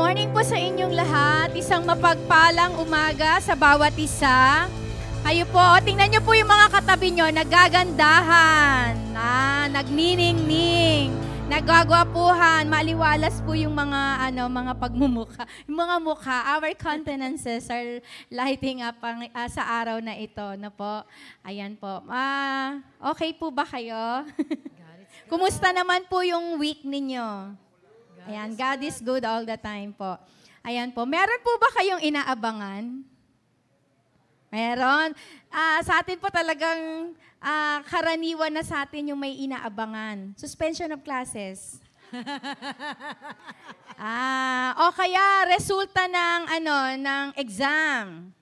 morning po sa inyong lahat. Isang mapagpalang umaga sa bawat isa. Kayo po, tingnan nyo po yung mga katabi nyo, nagagandahan, nagniningning, nagagwapuhan, maliwalas po yung mga pagmumukha. Yung mga mukha, our countenances are lighting up sa araw na ito. Na po. Ayan po. Okay po ba kayo? Kumusta naman po yung week ninyo? Ayan, God is good all the time po. Ayan po. Meron po ba kayong inaabangan? Meron. Sa atin po talagang karaniwan na sa atin yung may inaabangan. Suspension of classes. O kaya resulta ng exam.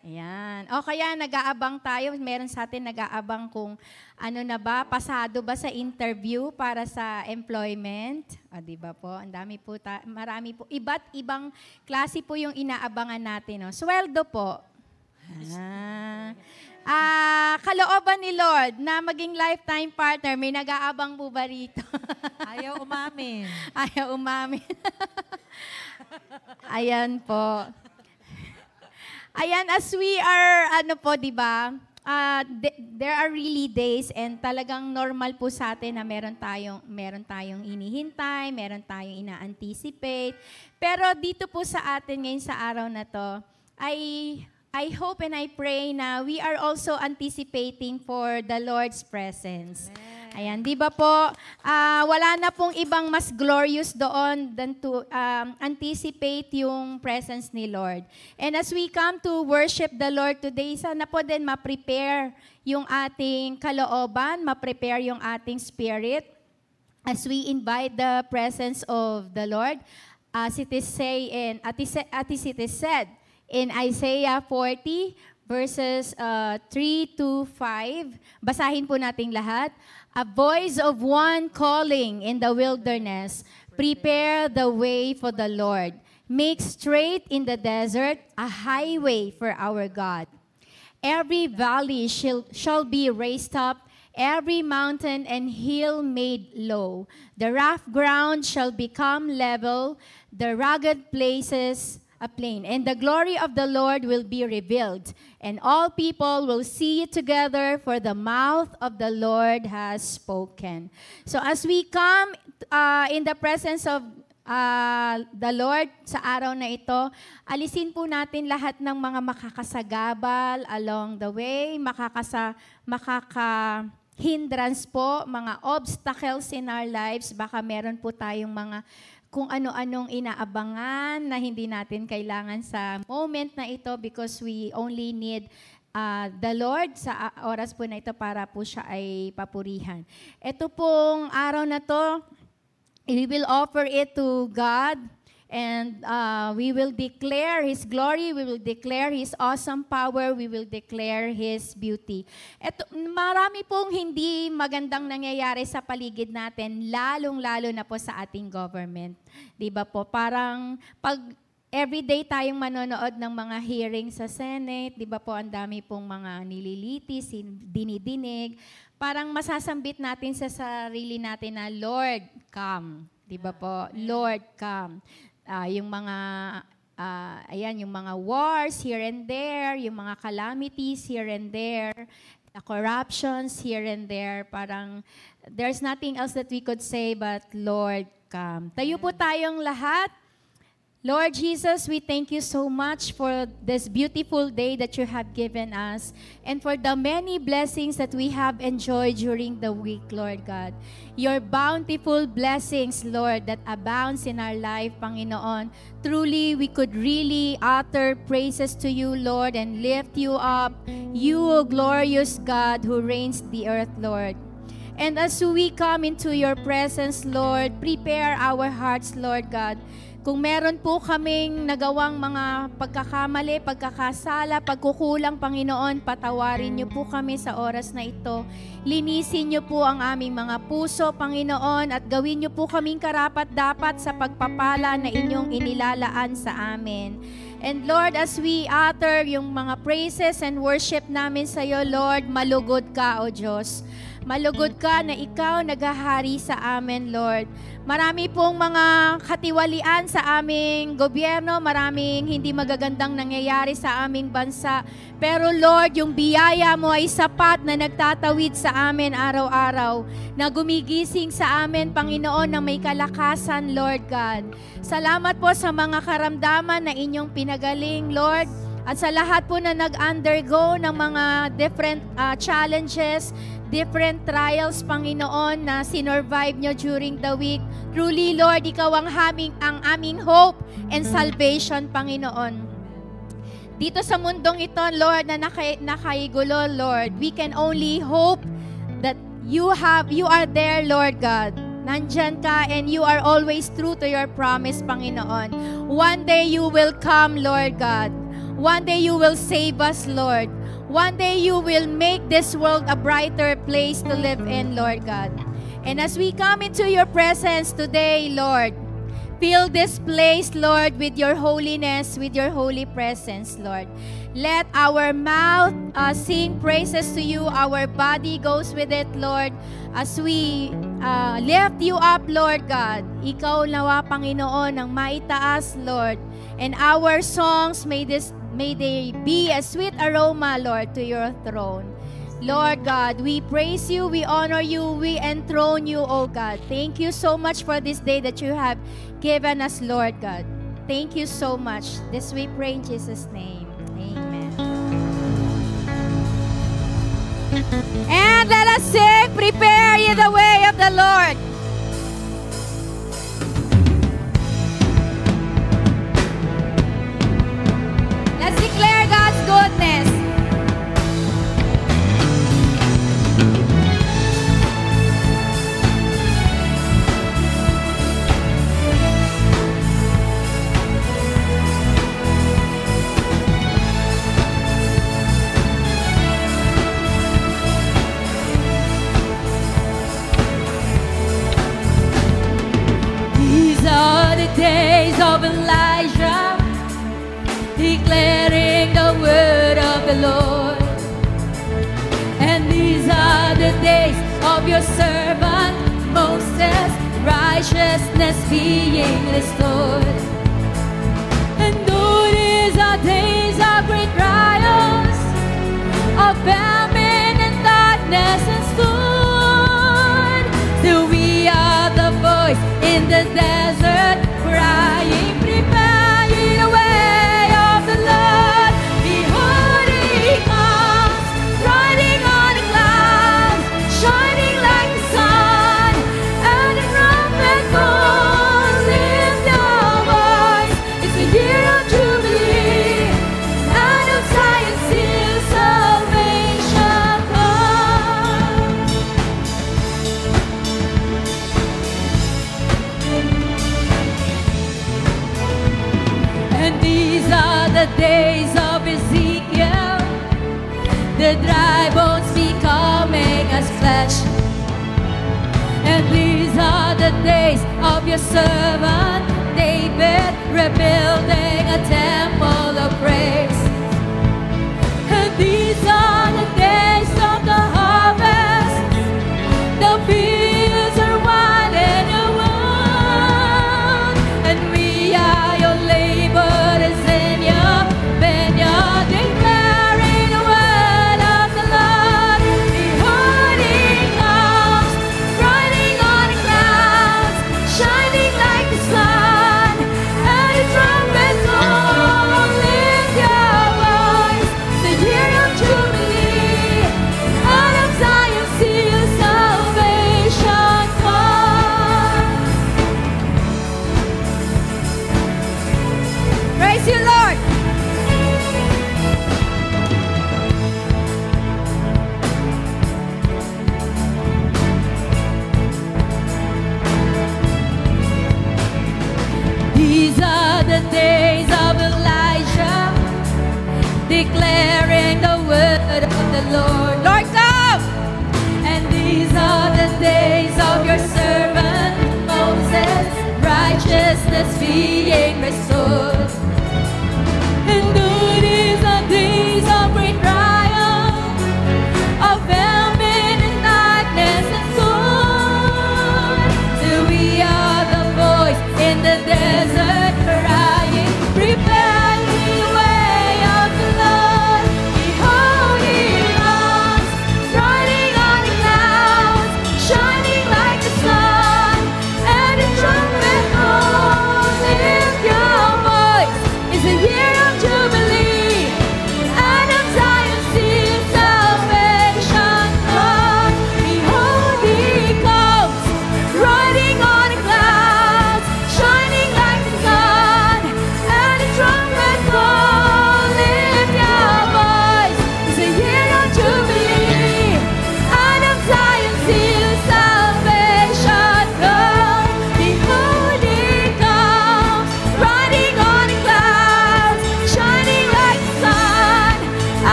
Ayan. O kaya nag-aabang tayo, meron sa atin nag-aabang kung pasado ba sa interview para sa employment. Di ba po? Ang dami po, marami po. Iba't ibang klase po yung inaabangan natin. No? Sweldo po. Kalooban ni Lord na maging lifetime partner, may nag-aabang po ba rito? Ayaw umamin. Ayaw umamin. Ayan po. Ayan, as we are, di ba, there are really days and talagang normal po sa atin na meron tayong inihintay, meron tayong ina-anticipate. Pero dito po sa atin ngayon sa araw na to, I hope and I pray na we are also anticipating for the Lord's presence. Amen. Ayan, di ba po, wala na pong ibang mas glorious doon than to anticipate yung presence ni Lord. And as we come to worship the Lord today, sana po din ma-prepare yung ating kalooban, ma-prepare yung ating spirit as we invite the presence of the Lord. As it is said in Isaiah 40, verses 3 to 5, basahin po nating lahat. A voice of one calling in the wilderness, prepare the way for the Lord. Make straight in the desert a highway for our God. Every valley shall be raised up, every mountain and hill made low. The rough ground shall become level, the rugged places a plain, and the glory of the Lord will be revealed, and all people will see it together, for the mouth of the Lord has spoken. So as we come in the presence of the Lord sa araw na ito, alisin po natin lahat ng mga makakasagabal along the way, makaka-hindrance po, mga obstacles in our lives. Baka meron po tayong mga kung ano-anong inaabangan na hindi natin kailangan sa moment na ito because we only need the Lord sa oras po na ito para po siya ay papurihan. Ito pong araw na to, we will offer it to God and we will declare His glory, we will declare His awesome power, we will declare His beauty. Marami pong hindi magandang nangyayari sa paligid natin, lalong-lalo na po sa ating government. Di ba po? Parang pag everyday tayong manonood ng mga hearing sa Senate, di ba po, ang dami pong mga nililitis, dinidinig, parang masasambit natin sa sarili natin na, Lord, come. Di ba po? Lord, come. Yung mga yung mga wars here and there, yung mga calamities here and there, the corruptions here and there, parang there's nothing else that we could say but Lord, come. Tayo po tayong lahat. Lord Jesus, we thank you so much for this beautiful day that you have given us and for the many blessings that we have enjoyed during the week, Lord God. Your bountiful blessings, Lord, that abounds in our life, Panginoon. Truly, we could really utter praises to you, Lord, and lift you up. You, O glorious God, who reigns the earth, Lord. And as we come into your presence, Lord, prepare our hearts, Lord God. Kung meron po kaming nagawang mga pagkakamali, pagkakasala, pagkukulang, Panginoon, patawarin niyo po kami sa oras na ito. Linisin niyo po ang aming mga puso, Panginoon, at gawin niyo po kaming karapat-dapat sa pagpapala na inyong inilalaan sa amin. And Lord, as we utter yung mga praises and worship namin sa iyo, Lord, malugod ka, O Diyos. Malugod ka na ikaw naghahari sa amin, Lord. Marami pong mga katiwalian sa aming gobyerno, maraming hindi magagandang nangyayari sa aming bansa. Pero Lord, yung biyaya mo ay sapat na nagtatawid sa amin araw-araw, na gumigising sa amin, Panginoon, na may kalakasan, Lord God. Salamat po sa mga karamdaman na inyong pinagaling, Lord. At sa lahat po na nag-undergo ng mga different challenges, different trials, Panginoon, na sinurvive nyo during the week. Truly, Lord, ikaw ang aming hope and salvation, Panginoon. Dito sa mundong ito, Lord, na nakaigulo, Lord, we can only hope that you are there, Lord God. Nandyan ka and you are always true to your promise, Panginoon. One day you will come, Lord God. One day you will save us, Lord. One day you will make this world a brighter place to live in, Lord God. And as we come into your presence today, Lord, fill this place, Lord, with your holiness, with your holy presence, Lord. Let our mouth sing praises to you. Our body goes with it, Lord. As we lift you up, Lord God, ikaw nawa, Panginoon, ang maitaas, Lord. And our songs, may they be a sweet aroma, Lord, to your throne. Lord God, we praise you, we honor you, we enthrone you, oh God. Thank you so much for this day that you have given us, Lord God. Thank you so much. This we pray in Jesus' name. Amen. And let us sing, prepare ye the way of the Lord. Let's declare God's goodness. These are the days of Elijah, declaring the word of the Lord. And these are the days of your servant Moses, righteousness being restored. And though these are days of great trials, of famine and darkness and storm, still we are the voice in the desert crying, prepare ye the way of the Lord. Behold, he comes, riding on the clouds, shining like the sun, and the trumpet calls, lift your voice. It's the year of Jubilee, and of Zion still salvation comes. And these are the days of Ezekiel, the dry bones becoming as flesh. And these are the days of your servant David, rebuilding a temple of praise. And these are the days of the harvest, the fields are wide and your wood, and we are your laborers in your vineyard, declaring the word of the Lord. Behold, he comes, riding on the clouds, shining like the sun, and the trumpet calls, lift your voice. The year of Jubilee, out of Zion still salvation comes. Praise you, Lord. These are the days of Elijah, declaring the word of the Lord. Lord, come. And these are the days of your servant Moses, righteousness being restored. And though these are days of great trial, of famine and darkness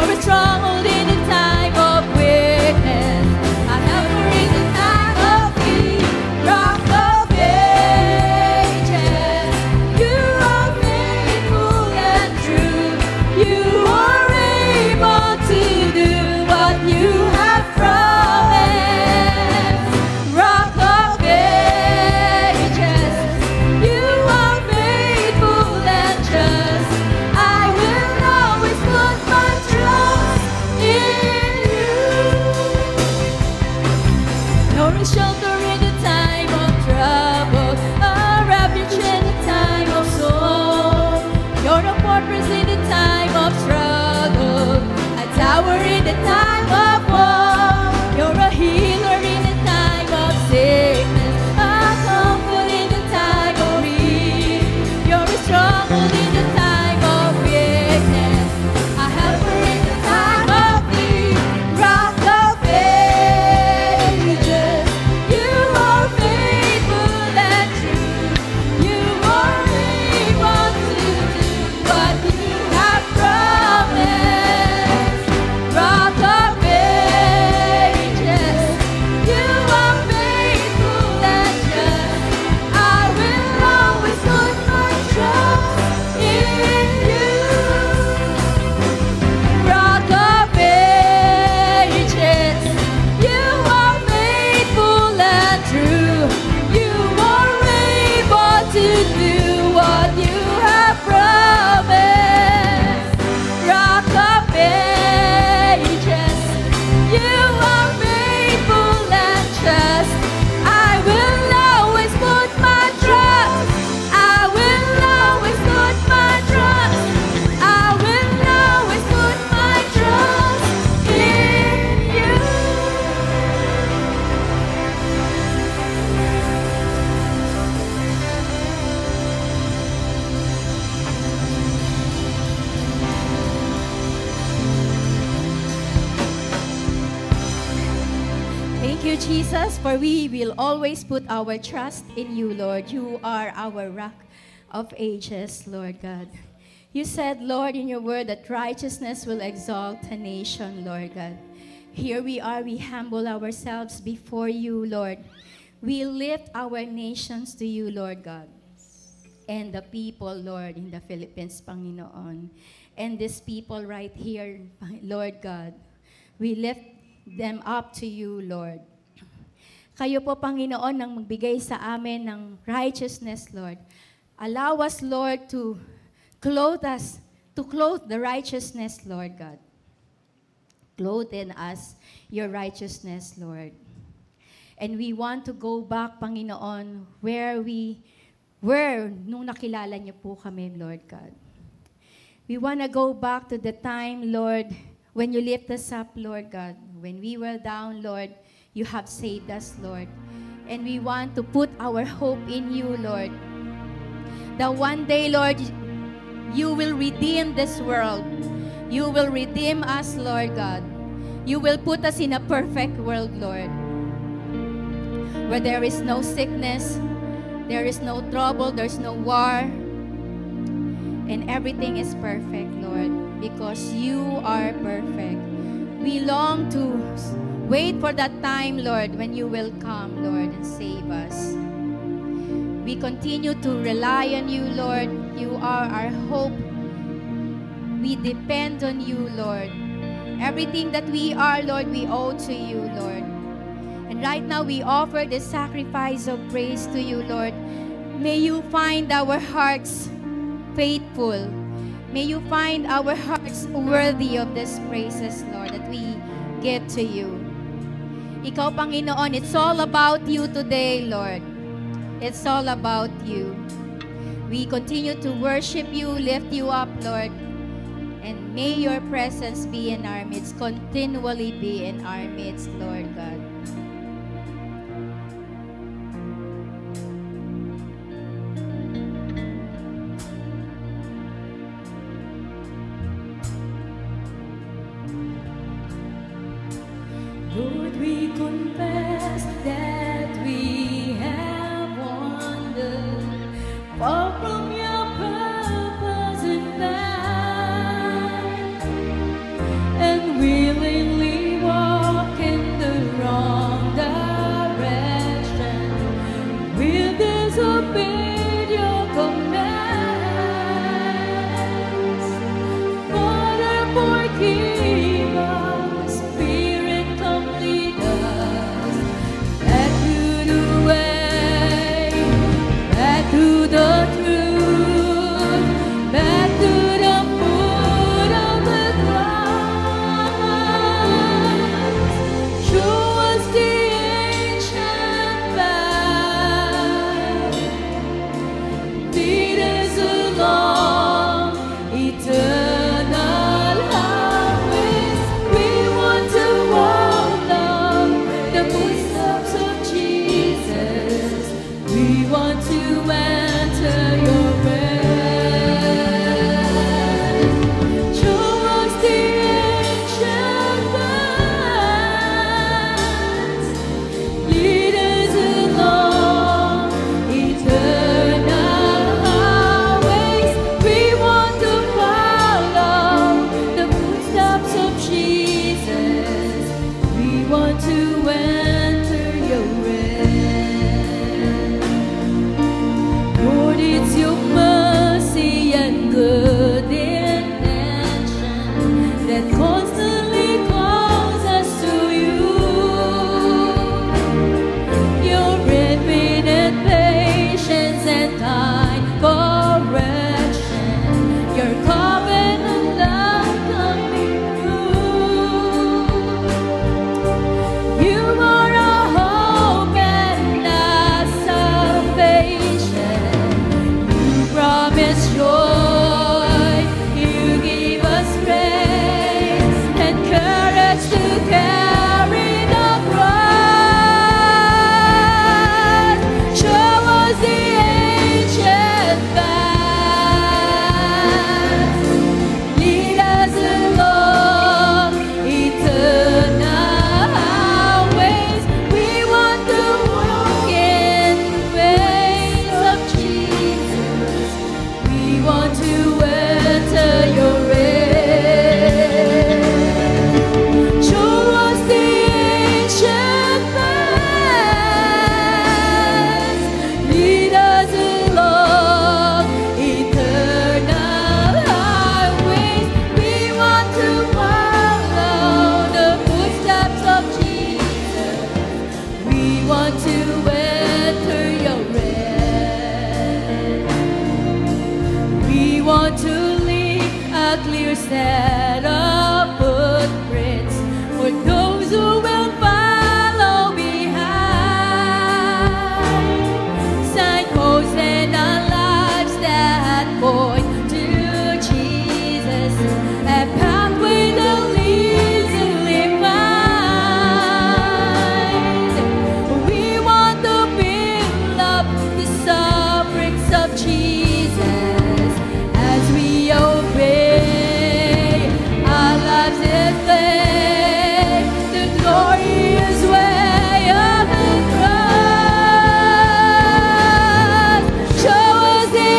You're a stronghold in the time of weakness, a helper in the time of need, rock of ages. You are faithful and true. You are able to do what you have promised. Rock of ages, you are faithful and just. I will always put my trust in you. You're a shelter in the time of trouble, a refuge in the time of sorrow. You're a fortress in the time of struggle, a tower in the time of war. You're a healer in the time of sickness, a comfort in the time of need. You're a stronghold in the time of weakness, a helper in the time of need, rock of ages. You are faithful and true. You are able to do what you have promised. Rock of ages, you are faithful and just. I will always put my trust in you. Rock of ages, you are faithful and true. You are able to do what you have promised. Rock of ages, you are faithful and just. I will always put my trust. I will always put my trust. I will always put my trust in you. Thank you, Jesus, for we will always put our trust in you, Lord. You are our rock of ages, Lord God. You said, Lord, in your word that righteousness will exalt a nation, Lord God. Here we are, we humble ourselves before you, Lord. We lift our nations to you, Lord God. And the people, Lord, in the Philippines, Panginoon. And these people right here, Lord God. We lift them up to you, Lord. Kayo po, Panginoon, ang magbigay sa amin ng righteousness, Lord. Allow us, Lord, to clothe the righteousness, Lord God. Clothe in us your righteousness, Lord. And we want to go back, Panginoon, where we were nung nakilala niyo po kami, Lord God. We want to go back to the time, Lord, when you lift us up, Lord God. When we were down, Lord, you have saved us, Lord. And we want to put our hope in you, Lord. That one day, Lord, you will redeem this world. You will redeem us, Lord God. You will put us in a perfect world, Lord. Where there is no sickness, there is no trouble, there's no war. And everything is perfect, Lord, because you are perfect. We long to wait for that time, Lord, when you will come, Lord, and save us. We continue to rely on you, Lord. You are our hope. We depend on you, Lord. Everything that we are, Lord, we owe to you, Lord. And right now, we offer the sacrifice of praise to you, Lord. May you find our hearts faithful. May you find our hearts worthy of these praises, Lord, that we give to you. Ikaw, Panginoon, it's all about you today, Lord. It's all about you. We continue to worship you, lift you up, Lord. And may your presence be in our midst, continually be in our midst, Lord God. Lord, we confess that we have wandered far from your purpose and plan. Jesus, we want to enter your rest. Lord, it's your mercy and good intention that constantly calls us to you. Your infinite patience and kind correction, your covenant love coming through. You are our hope and our salvation. You promise joy, you give us grace and courage to carry the cross. Show us the ancient path. Lead us along eternal ways. We want to walk in the ways of Jesus. We want to enter your rest. Show us the ancient path. Lead us along eternal highways. We want to follow the footsteps of Jesus. We want to enter your rest. We want to leave a clear set of footprints for those who will follow behind. Signposts in our lives that point to Jesus, a pathway that leads only mine. We want to build up the sufferings of Jesus as we obey our lives display the glorious way of the cross. Show us the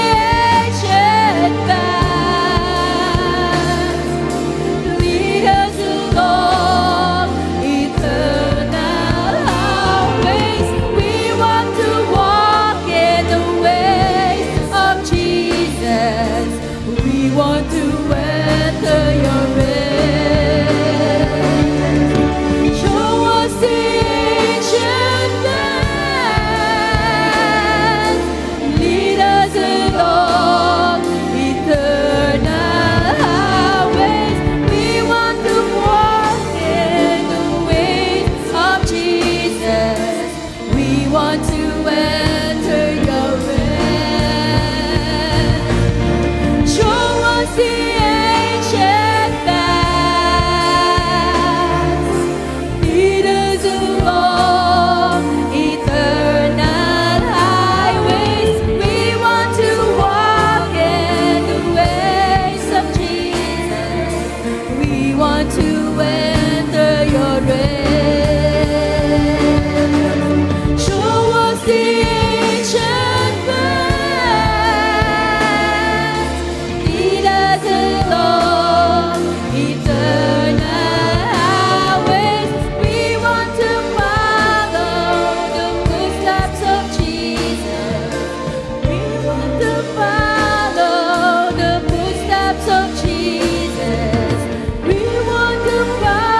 ancient path. Lead us along eternal highways. We want to walk in the ways of Jesus. We want to enter your rest. Show us the ancient path. Lead us along eternal highways. We want to walk in the ways of Jesus. We want to enter your rest. Show us the ancient path. Lead us along eternal highways. We want to walk in the ways of Jesus. We want to enter your rest. Show us the ancient path. Lead us along eternal highways. We want to follow the footsteps of Jesus. We want to follow the footsteps of Jesus. We want to follow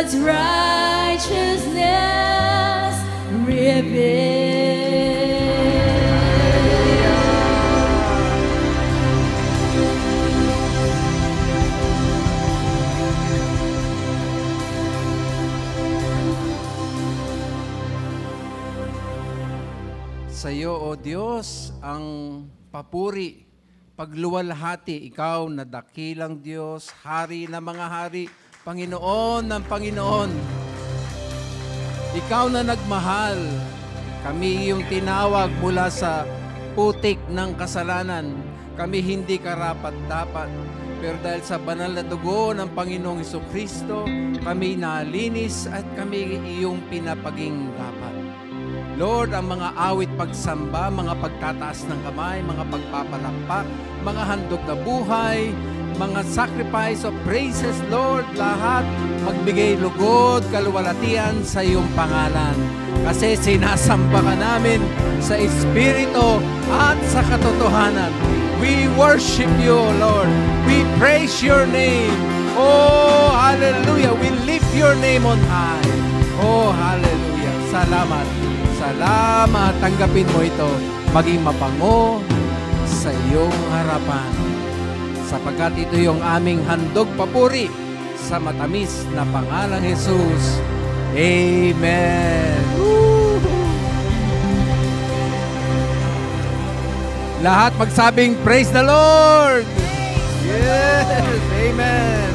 God's righteousness revealed. Sa iyo, O Diyos, ang papuri, pagluwalhati, ikaw na dakilang Diyos, hari ng mga hari, Panginoon ng Panginoon. Ikaw na nagmahal, kami iyong tinawag mula sa putik ng kasalanan. Kami hindi karapat-dapat, pero dahil sa banal na dugo ng Panginoong Hesukristo, kami nalinis at kami iyong pinapaging dapat. Lord, ang mga awit pagsamba, mga pagtataas ng kamay, mga pagpapalakpak, mga handog na buhay, mga sacrifice of praises, Lord, lahat magbigay lugod, kaluwalhatian sa iyong pangalan. Kasi sinasamba ka namin sa Espiritu at sa katotohanan. We worship you, Lord. We praise your name. Oh, hallelujah. We lift your name on high. Oh, hallelujah. Salamat. Salamat, tanggapin mo ito, maging mapango sa iyong harapan. Sapagkat ito yung aming handog papuri sa matamis na pangalang Jesus. Amen. Woo! Lahat magsabing, praise the Lord! Yes! Amen!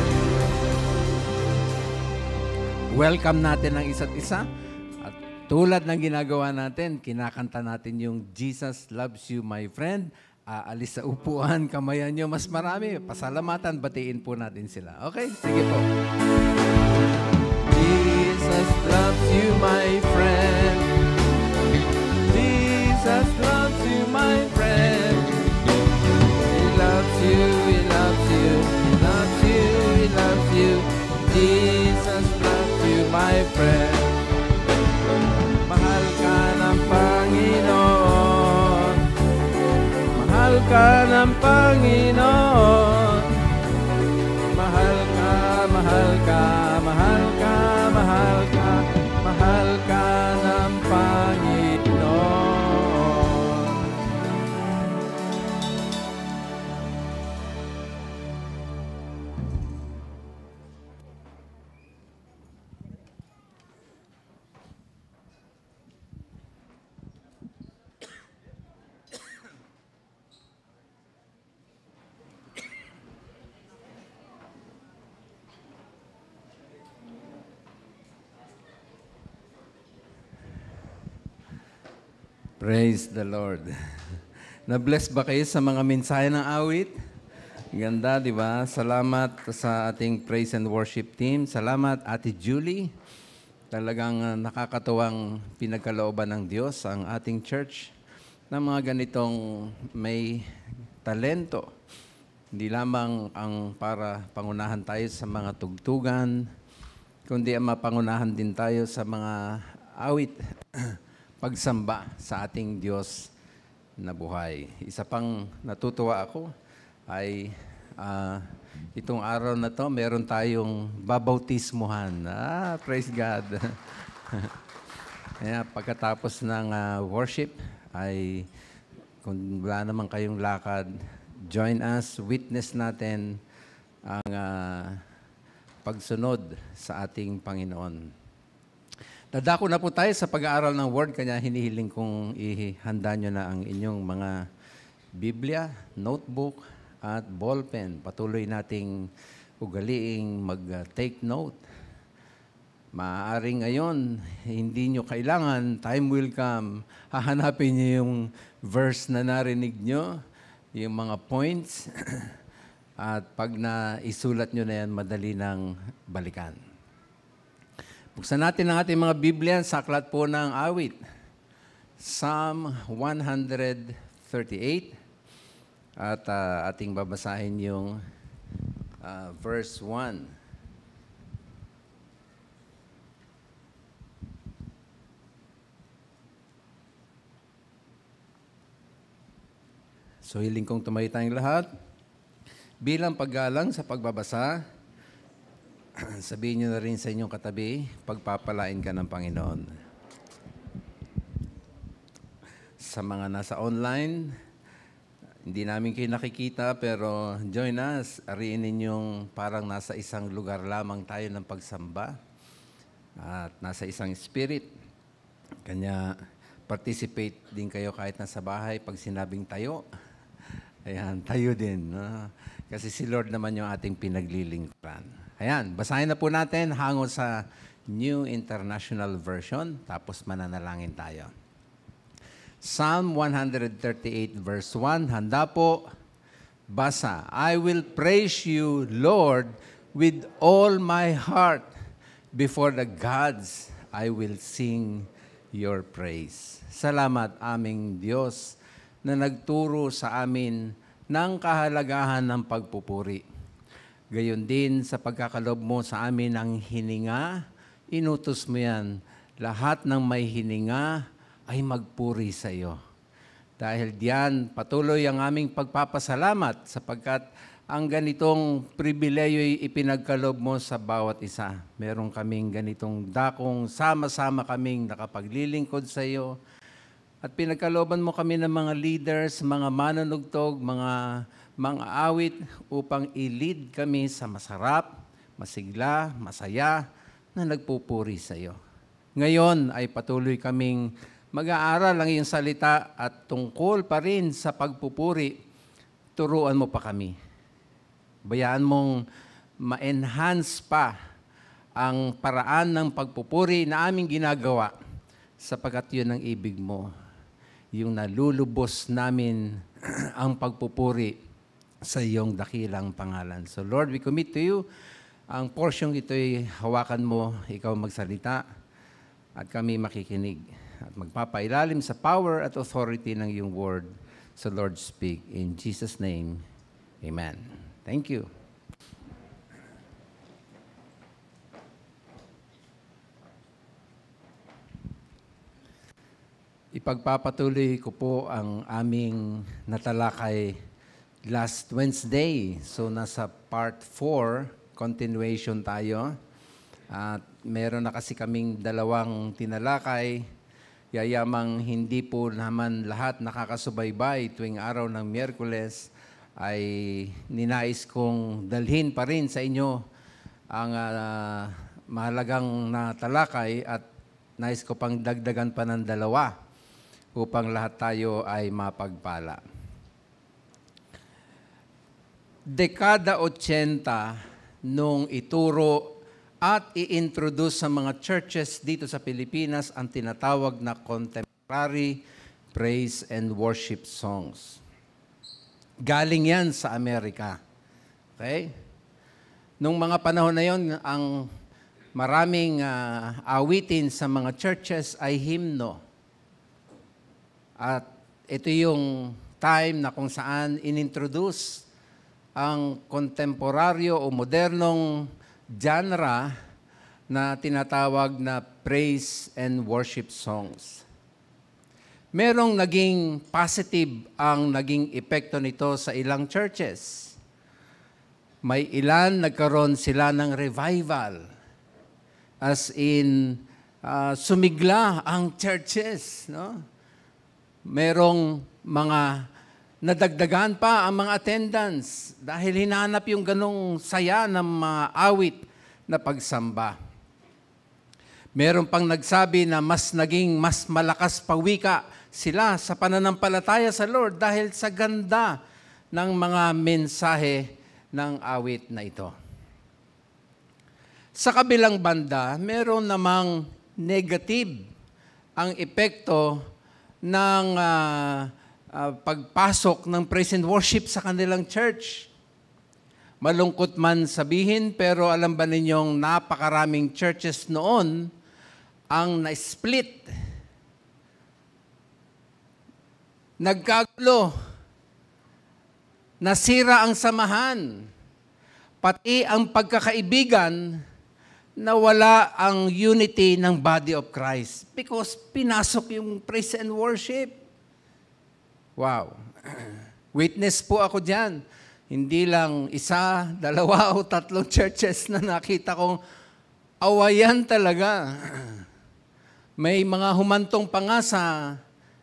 Welcome natin ang isa't isa. Tulad ng ginagawa natin, kinakanta natin yung Jesus loves you, my friend. Aalis sa upuan, kamayan nyo, mas marami. Pasalamatan, batiin po natin sila. Okay? Sige po. Jesus loves you, my friend. Jesus loves you, my friend. He loves you, He loves you, He loves you, He loves you. Jesus loves you, my friend. Mahal ka ng Panginoon. Mahal ka ng Panginoon. Mahal ka, mahal ka, mahal ka, mahal ka, mahal ka ng Panginoon. Praise the Lord. Na-bless ba kayo sa mga mensahe ng awit? Ganda, di ba? Salamat sa ating praise and worship team. Salamat, Ate Julie. Talagang nakakatuwang pinagkalooban ng Diyos ang ating church ng mga ganitong may talento. Hindi lamang ang para pangunahan tayo sa mga tugtugan, kundi ang mapangunahan din tayo sa mga awit, pagsamba sa ating Diyos na buhay. Isa pang natutuwa ako ay itong araw na to, meron tayong babautismuhan. Praise God. Kaya pagkatapos ng worship ay kung wala naman kayong lakad, join us, witness natin ang pagsunod sa ating Panginoon. Dadako na po tayo sa pag-aaral ng Word, kaya hinihiling kong ihanda nyo na ang inyong mga Biblia, notebook, at ballpen. Patuloy nating ugaliing mag-take note. Maaaring ngayon, hindi nyo kailangan, time will come, hahanapin nyo yung verse na narinig nyo, yung mga points, at pag naisulat nyo na yan, madali nang balikan. Buksan natin ang ating mga Biblia sa aklat po ng awit. Psalm 138. At ating babasahin yung verse 1. So hiling kong tumayo tayong lahat. Bilang paggalang sa pagbabasa, Sabihin nyo na rin sa inyong katabi, pagpapalain ka ng Panginoon. Sa mga nasa online, hindi namin kayo nakikita pero join us. Ariin ninyong parang nasa isang lugar lamang tayo ng pagsamba at nasa isang spirit. Kanya participate din kayo kahit nasa bahay pag sinabing tayo. Ayan, tayo din. Kasi si Lord naman yung ating pinaglilingkuran. Ayan, basahin na po natin hango sa New International Version, tapos mananalangin tayo. Psalm 138 verse 1, handa po, basa. I will praise you, Lord, with all my heart. Before the gods, I will sing your praise. Salamat aming Diyos na nagturo sa amin ng kahalagahan ng pagpupuri. Gayon din sa pagkakalob mo sa amin ng hininga, inutos mo yan. Lahat ng may hininga ay magpuri sa iyo. Dahil diyan, patuloy ang aming pagpapasalamat sapagkat ang ganitong pribileyo ay ipinagkalob mo sa bawat isa. Meron kaming ganitong dakong sama-sama kaming nakapaglilingkod sa iyo. At pinagkaloban mo kami ng mga leaders, mga manunugtog, mga awit upang i-lead kami sa masarap, masigla, masaya na nagpupuri sa iyo. Ngayon ay patuloy kaming mag-aaral ang iyong salita at tungkol pa rin sa pagpupuri, turuan mo pa kami. Bayaan mong ma-enhance pa ang paraan ng pagpupuri na aming ginagawa sapagkat yun ang ibig mo. Yung nalulubos namin ang pagpupuri sa iyong dakilang pangalan. So Lord, we commit to you. Ang porsyong ito'y hawakan mo, ikaw magsalita, at kami makikinig. At magpapailalim sa power at authority ng iyong word. So Lord, speak. In Jesus' name, amen. Thank you. Ipagpapatuloy ko po ang aming natalakay last Wednesday. So nasa part 4, continuation tayo. At meron na kasi kaming dalawang tinalakay. Yayamang hindi po naman lahat nakakasubaybay tuwing araw ng Miyerkules ay ninais kong dalhin pa rin sa inyo ang mahalagang natalakay at nais ko pang dagdagan pa ng dalawa upang lahat tayo ay mapagpala. Dekada 80 nung ituro at i-introduce sa mga churches dito sa Pilipinas ang tinatawag na contemporary praise and worship songs. Galing yan sa Amerika. Okay? Nung mga panahon na yon, ang maraming awitin sa mga churches ay himno. At ito yung time na kung saan inintroduce ang kontemporaryo o modernong genre na tinatawag na praise and worship songs. Merong naging positive ang naging epekto nito sa ilang churches. May ilan nagkaroon sila ng revival. As in, sumigla ang churches. No? Merong mga nadagdagan pa ang mga attendance dahil hinanap yung ganong saya ng mga awit na pagsamba. Meron pang nagsabi na mas malakas pa wika sila sa pananampalataya sa Lord dahil sa ganda ng mga mensahe ng awit na ito. Sa kabilang banda, meron namang negative ang epekto ng pagpasok ng praise and worship sa kanilang church. Malungkot man sabihin, pero alam ba ninyong napakaraming churches noon ang na-split. Nagkagulo. Nasira ang samahan. Pati ang pagkakaibigan, nawala ang unity ng body of Christ because pinasok yung praise and worship. Wow. Witness po ako dyan. Hindi lang isa, dalawa o tatlong churches na nakita kong awayan talaga. May mga humantong pa nga sa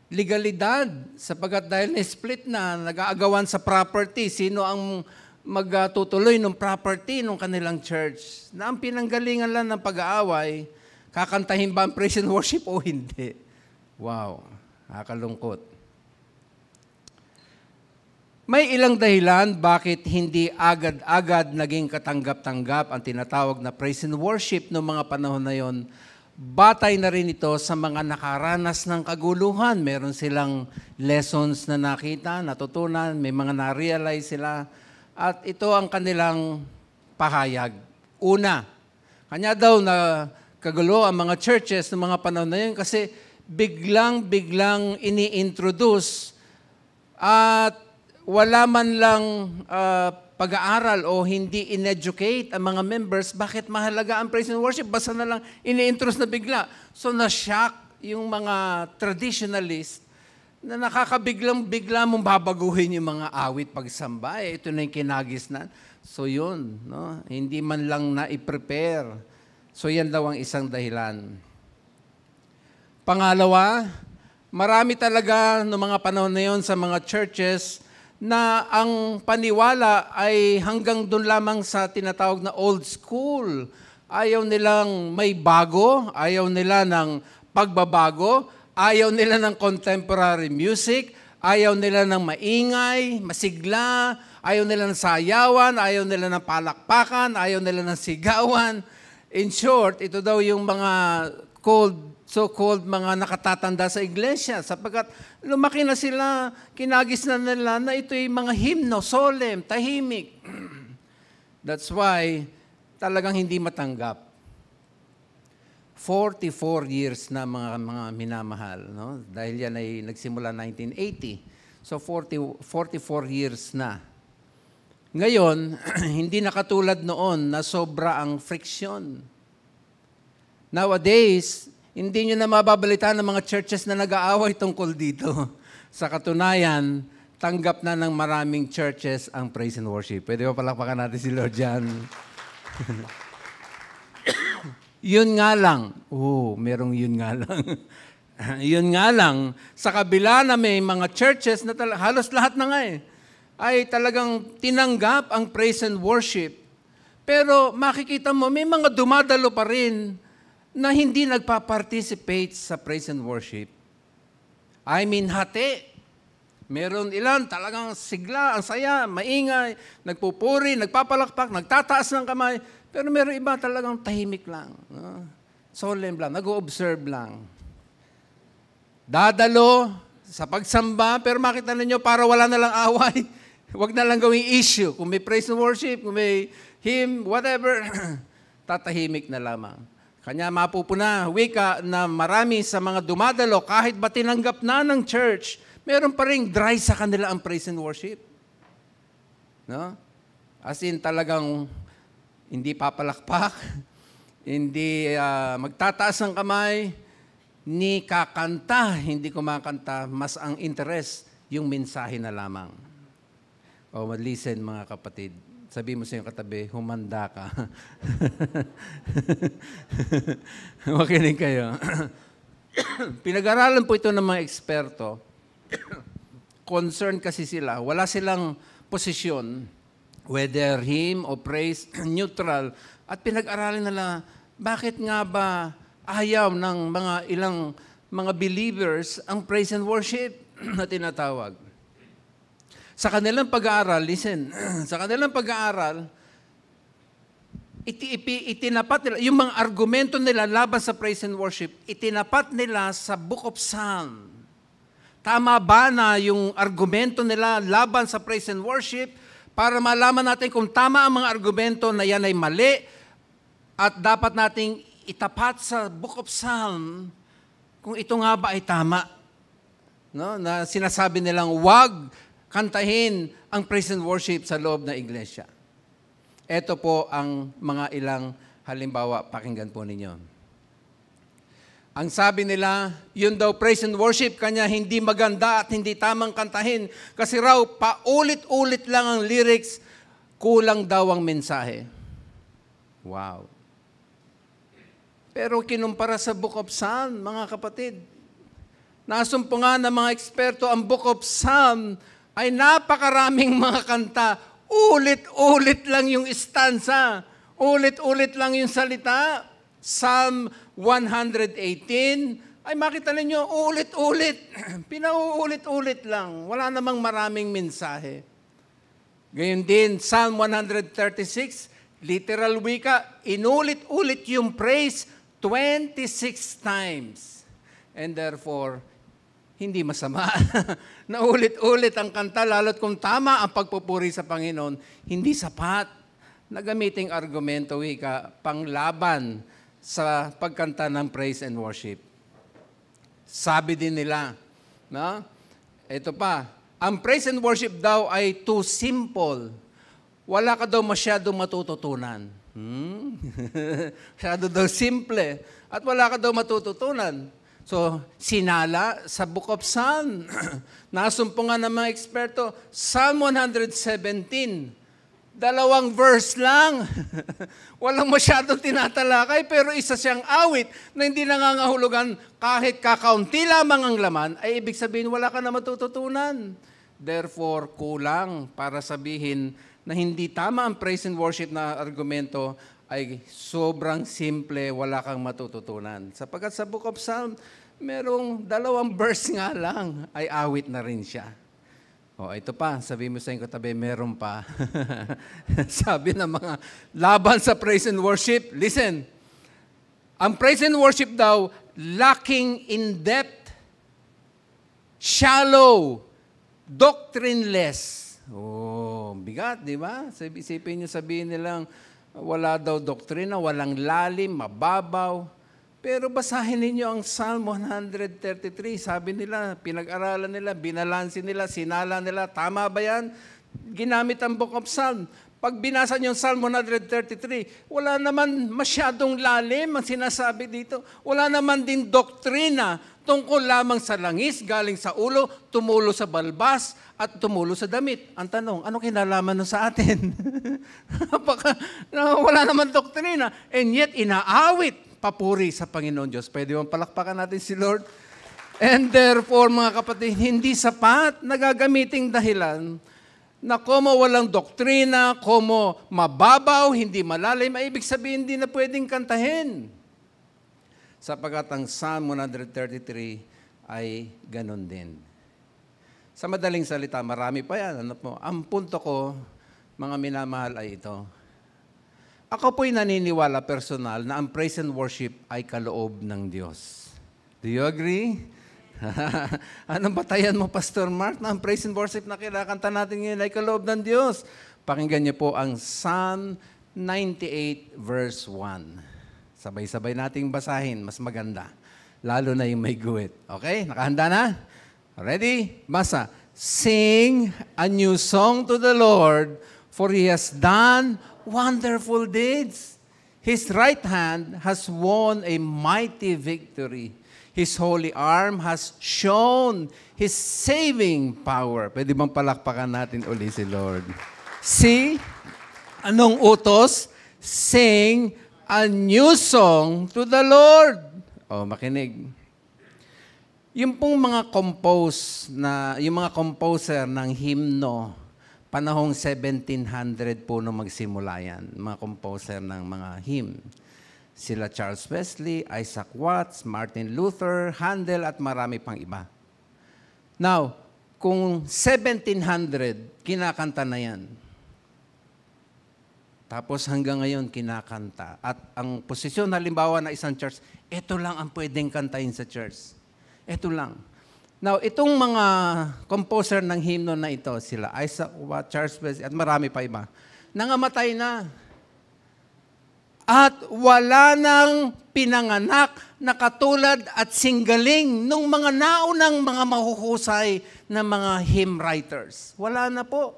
legalidad sapagkat dahil na-split na, nag-aagawan sa property, sino ang magtutuloy ng property ng kanilang church. Na ang pinanggalingan lang ng pag-aaway, kakantahin ba ang praise and worship o hindi? Wow, nakakalungkot. May ilang dahilan bakit hindi agad-agad naging katanggap-tanggap ang tinatawag na praise and worship noong mga panahon na yon. Batay na rin ito sa mga nakaranas ng kaguluhan. Meron silang lessons na nakita, natutunan, may mga na-realize sila. At ito ang kanilang pahayag. Una, kanya daw na kagulo ang mga churches ng mga panahon na yun kasi biglang ini-introduce at wala man lang pag-aaral o hindi in-educate ang mga members, bakit mahalaga ang praise and worship? Basta na lang ini-introduce na bigla. So na-shock yung mga traditionalist na nakakabiglang-bigla mong babaguhin yung mga awit pagsamba. Ito na yung kinagisnan. So yun, no? Hindi man lang na-prepare. So yan daw ang isang dahilan. Pangalawa, marami talaga noong mga panahon na yun sa mga churches na ang paniwala ay hanggang doon lamang sa tinatawag na old school. Ayaw nilang may bago, ayaw nila ng pagbabago, ayaw nila ng contemporary music, ayaw nila ng maingay, masigla, ayaw nila ng sayawan, ayaw nila ng palakpakan, ayaw nila ng sigawan. In short, ito daw yung mga so-called mga nakatatanda sa iglesia sapagkat lumaki na sila, kinagis na nila na ito'y mga himno, solemn, tahimik. That's why talagang hindi matanggap. 44 years na mga minamahal, no? Dahil yan ay nagsimula 1980. So 44 years na. Ngayon, hindi na katulad noon na sobra ang friction. Nowadays, hindi nyo na mababalitaan ng mga churches na nag-aaway tungkol dito. Sa katunayan, tanggap na ng maraming churches ang praise and worship. Pwede ba palakpakan natin si Lord dyan? Yun nga lang. Merong yun nga lang. Yun nga lang, sa kabila na may mga churches na halos lahat na nga ay talagang tinanggap ang praise and worship. Pero makikita mo, may mga dumadalo pa rin na hindi nagpa-participate sa praise and worship. I mean, hati. Meron ilan talagang sigla, ang saya, maingay, nagpupuri, nagpapalakpak, nagtataas ng kamay. Pero meron iba talagang tahimik lang. No? Solemn lang, nag-o-observe lang. Dadalo sa pagsamba, pero makita ninyo para wala na lang away. Huwag na lang gawing issue. Kung may praise and worship, kung may hymn, whatever, tatahimik na lamang. Kanya mapupuna, wika na marami sa mga dumadalo, kahit ba tinanggap na ng church, meron pa rin dry sa kanila ang praise and worship. No? As in talagang hindi papalakpak, hindi magtataas ng kamay, ni kakanta, hindi kumakanta, mas ang interest yung mensahe na lamang. Listen mga kapatid. Sabi mo sa iyong katabi, humanda ka. Makinig kayo. Pinag-aralan po ito ng mga eksperto. Concern kasi sila. Wala silang posisyon, whether hymn o praise, neutral. At pinag-aralan nila, bakit nga ba ayaw ng ilang mga believers ang praise and worship na tinatawag? Sa kanilang pag-aaral, listen, sa kanilang pag-aaral, itinapat nila, yung mga argumento nila laban sa praise and worship, itinapat nila sa Book of Psalm. Tama ba na yung argumento nila laban sa praise and worship para malaman natin kung tama ang mga argumento na yan ay mali at dapat nating itapat sa Book of Psalm kung ito nga ba ay tama. No? Na sinasabi nilang wag kantahin ang praise and worship sa loob ng iglesia. Ito po ang mga ilang halimbawa, pakinggan po ninyo. Ang sabi nila, yun daw praise and worship, kanya hindi maganda at hindi tamang kantahin. Kasi raw, paulit-ulit lang ang lyrics, kulang daw ang mensahe. Wow. Pero kinumpara sa Book of Psalm, mga kapatid, nasumpungan ng mga eksperto, ang Book of Psalm ay napakaraming mga kanta. Ulit-ulit lang yung stanza. Ulit-ulit lang yung salita. Psalm 118, ay makita ninyo, ulit-ulit. Pinauulit-ulit lang. Wala namang maraming mensahe. Gayon din, Psalm 136, literal wika, inulit-ulit yung praise 26 times. And therefore, hindi masama na ulit-ulit ang kanta, lalo't kung tama ang pagpupuri sa Panginoon, hindi sapat na gamiting argumento, wika, panglaban sa pagkanta ng praise and worship. Sabi din nila, no? Ito pa, ang praise and worship daw ay too simple. Wala ka daw masyadong matututunan. Masyado daw simple. At wala ka daw matututunan. So, sinala sa Book of Psalm. Nasumpungan ng mga eksperto, Psalm 117. 2 verse lang. Walang masyadong tinatalakay, pero isa siyang awit na hindi nangangahulugan kahit kakaunti lamang ang laman, ay ibig sabihin wala ka na matututunan. Therefore, kulang para sabihin na hindi tama ang praise and worship na argumento ay sobrang simple, wala kang matututunan. Sapagkat sa Book of Psalm, merong 2 verse nga lang, ay awit na rin siya. O, ito pa, sabi mo sa inyo katabi, meron pa. Sabi ng mga laban sa praise and worship, listen, ang praise and worship daw, lacking in depth, shallow, doctrineless. Oh, bigat, di ba? Isipin nyo, sabihin nilang, wala daw doktrina, walang lalim, mababaw. Pero basahin ninyo ang Psalm 133. Sabi nila, pinag-aralan nila, binalansin nila, sinala nila. Tama ba yan? Ginamit ang Book of Psalm. Pag binasa niyo ang Psalm 133, wala naman masyadong lalim ang sinasabi dito. Wala naman din doktrina tungkol lamang sa langis, galing sa ulo, tumulo sa balbas, at tumulo sa damit. Ang tanong, ano kinalaman nun sa atin? Wala naman doktrina. And yet, inaawit papuri sa Panginoon Diyos. Pwede bang palakpakan natin si Lord? And therefore, mga kapatid, hindi sapat na gagamiting dahilan na como walang doktrina, como mababaw, hindi malalim, ay ibig sabihin hindi na pwedeng kantahin. Sapagkat ang Psalm 133 ay ganon din. Sa madaling salita, marami pa yan. Ano po? Ang punto ko, mga minamahal, ay ito. Ako po'y naniniwala personal na ang praise and worship ay kaloob ng Diyos. Do you agree? Anong batayan mo, Pastor Mark, na ang praise and worship na kinakanta natin ngayon ay kaloob ng Diyos? Pakinggan niyo po ang Psalm 98 verse 1. Sabay-sabay nating basahin, mas maganda. Lalo na yung may guwit. Okay? Nakahanda na? Ready? Basa. Sing a new song to the Lord, for He has done wonderful deeds. His right hand has won a mighty victory. His holy arm has shown His saving power. Pwede bang palakpakan natin uli si Lord? See, anong utos? Sing a new song to the Lord. O, makinig. Yung pong mga yung mga composer ng hymno, panahong 1700 po nung magsimula yan, mga composer ng mga hymn. Sila Charles Wesley, Isaac Watts, Martin Luther, Handel, at marami pang iba. Now, kung 1700, kinakanta na yan. Tapos hanggang ngayon, kinakanta. At ang posisyon, halimbawa na isang church, ito lang ang pwedeng kantahin sa church. Ito lang. Now, itong mga composer ng hymno na ito, sila Isaac Watts, Charles Wesley, at marami pa iba, nangamatay na. At wala nang pinanganak na katulad at singgaling nung mga naunang mga mahuhusay na mga hymn writers. Wala na po.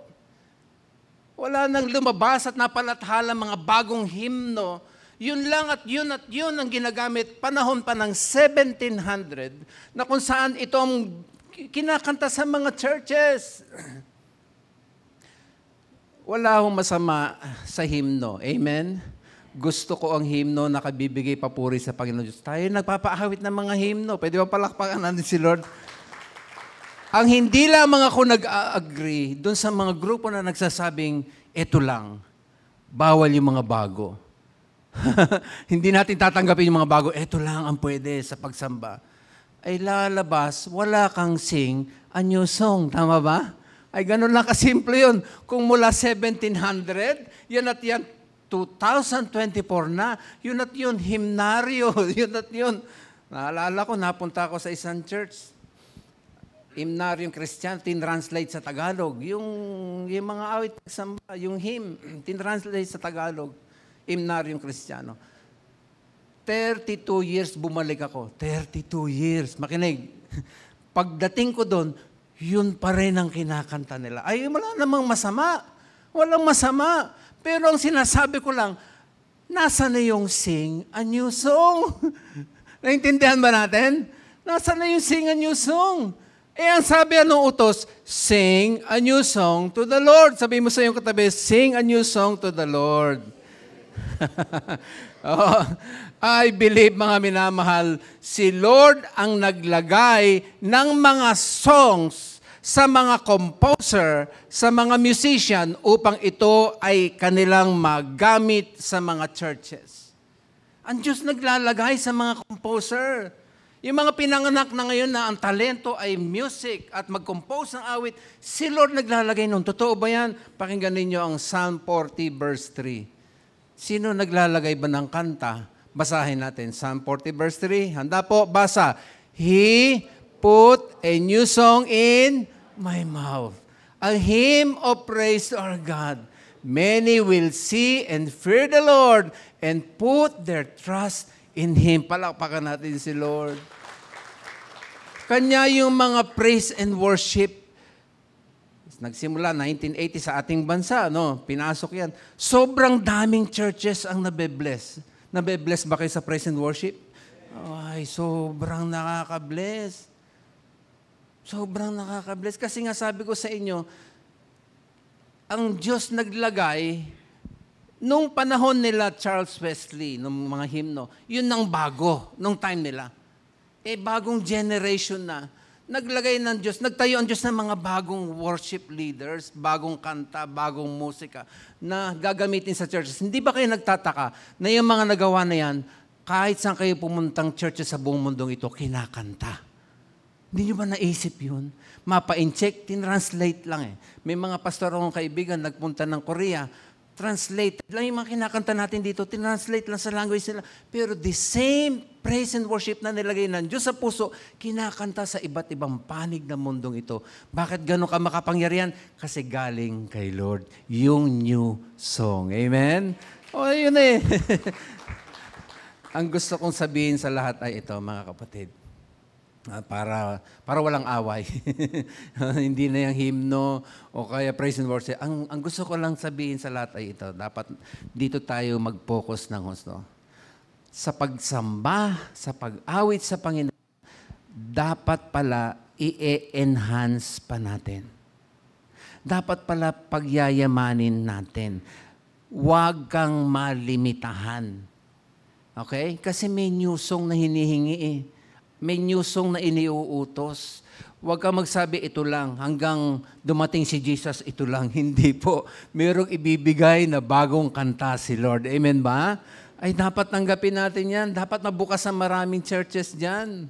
Wala nang lumabas at napalathala mga bagong hymno Yun lang at yun ang ginagamit panahon pa ng 1700 na kung saan itong kinakanta sa mga churches. Wala akong masama sa himno. Amen? Gusto ko ang himno na kabibigay papuri sa Panginoon Diyos. Tayo nagpapaahawit ng mga himno. Pwede ba palakpakan natin si Lord? Ang hindi lamang ako nag-agree doon sa mga grupo na nagsasabing, eto lang, bawal yung mga bago. Hindi natin tatanggapin yung mga bago, eto lang ang pwede sa pagsamba. Ay lalabas, wala kang sing a new song. Tama ba? Ay ganun lang kasimple yun. Kung mula 1700, yan at yan, 2024 na, yun at yun, himnaryo, yun at yun. Naalala ko, napunta ako sa isang church. Himnaryong Christian, tinranslate sa Tagalog. Yung mga awit pagsamba, yung hymn, tinranslate sa Tagalog. Himnaryong Kristiyano. 32 years bumalik ako. 32 years. Makinig. Pagdating ko doon, yun pa rin ang kinakanta nila. Ay, wala namang masama. Walang masama. Pero ang sinasabi ko lang, nasa na yung sing a new song? Naintindihan ba natin? Nasa na yung sing a new song? Ang sabi anong utos, sing a new song to the Lord. Sabi mo sa iyong katabi, sing a new song to the Lord. Oh, I believe, mga minamahal, si Lord ang naglagay ng mga songs sa mga composer, sa mga musician, upang ito ay kanilang magamit sa mga churches. Ang Diyos naglalagay sa mga composer. Yung mga pinanganak na ngayon na ang talento ay music at mag-compose ng awit, si Lord naglalagay nun. Totoo ba yan? Pakinggan ninyo ang Psalm 40 verse 3. Sino naglalagay ba ng kanta? Basahin natin. Psalm 40 verse 3. Handa po, basa. He put a new song in my mouth. A hymn of praise to our God. Many will see and fear the Lord and put their trust in Him. Palakpakan natin si Lord. Kanya yung mga praise and worship. Nagsimula 1980 sa ating bansa, no? Pinasok yan. Sobrang daming churches ang nabe-bless. Nabe-bless ba kayo sa praise and worship? Ay, sobrang nakaka-bless. Sobrang nakaka-bless. Kasi nga sabi ko sa inyo, ang Diyos naglagay, nung panahon nila Charles Wesley, nung mga himno, yun ang bago, nung time nila. Bagong generation na. Naglagay ng Diyos, nagtayo ang Diyos ng mga bagong worship leaders, bagong kanta, bagong musika na gagamitin sa churches. Hindi ba kayo nagtataka na yung mga nagawa na yan, kahit saan kayo pumuntang churches sa buong mundong ito, kinakanta? Hindi nyo ba naisip yun? Mapa-incheck, tinranslate lang eh. May mga pastor akong kaibigan, nagpunta ng Korea, translate lang yung mga kinakanta natin dito, tinranslate lang sa language nila. Pero the same praise and worship na nilagay ng Diyos sa puso, kinakanta sa iba't ibang panig ng mundong ito. Bakit gano'n ka makapangyarihan? Kasi galing kay Lord yung new song. Amen? O, yun eh. Ang gusto kong sabihin sa lahat ay ito, mga kapatid. Para walang away. Hindi na yung hymno o kaya praise and worship. Ang gusto ko lang sabihin sa lahat ay ito. Dapat dito tayo mag-focus ng gusto. Sa pagsamba, sa pag-awit sa Panginoon, dapat pala i-enhance pa natin. Dapat pala pagyayamanin natin. Huwag kang malimitahan. Okay? Kasi may new song na hinihingi eh. May new song na iniuutos. Huwag kang magsabi, ito lang. Hanggang dumating si Jesus, ito lang. Hindi po. Mayroong ibibigay na bagong kanta si Lord. Amen ba? Ay, dapat tanggapin natin yan. Dapat mabukas ang maraming churches dyan.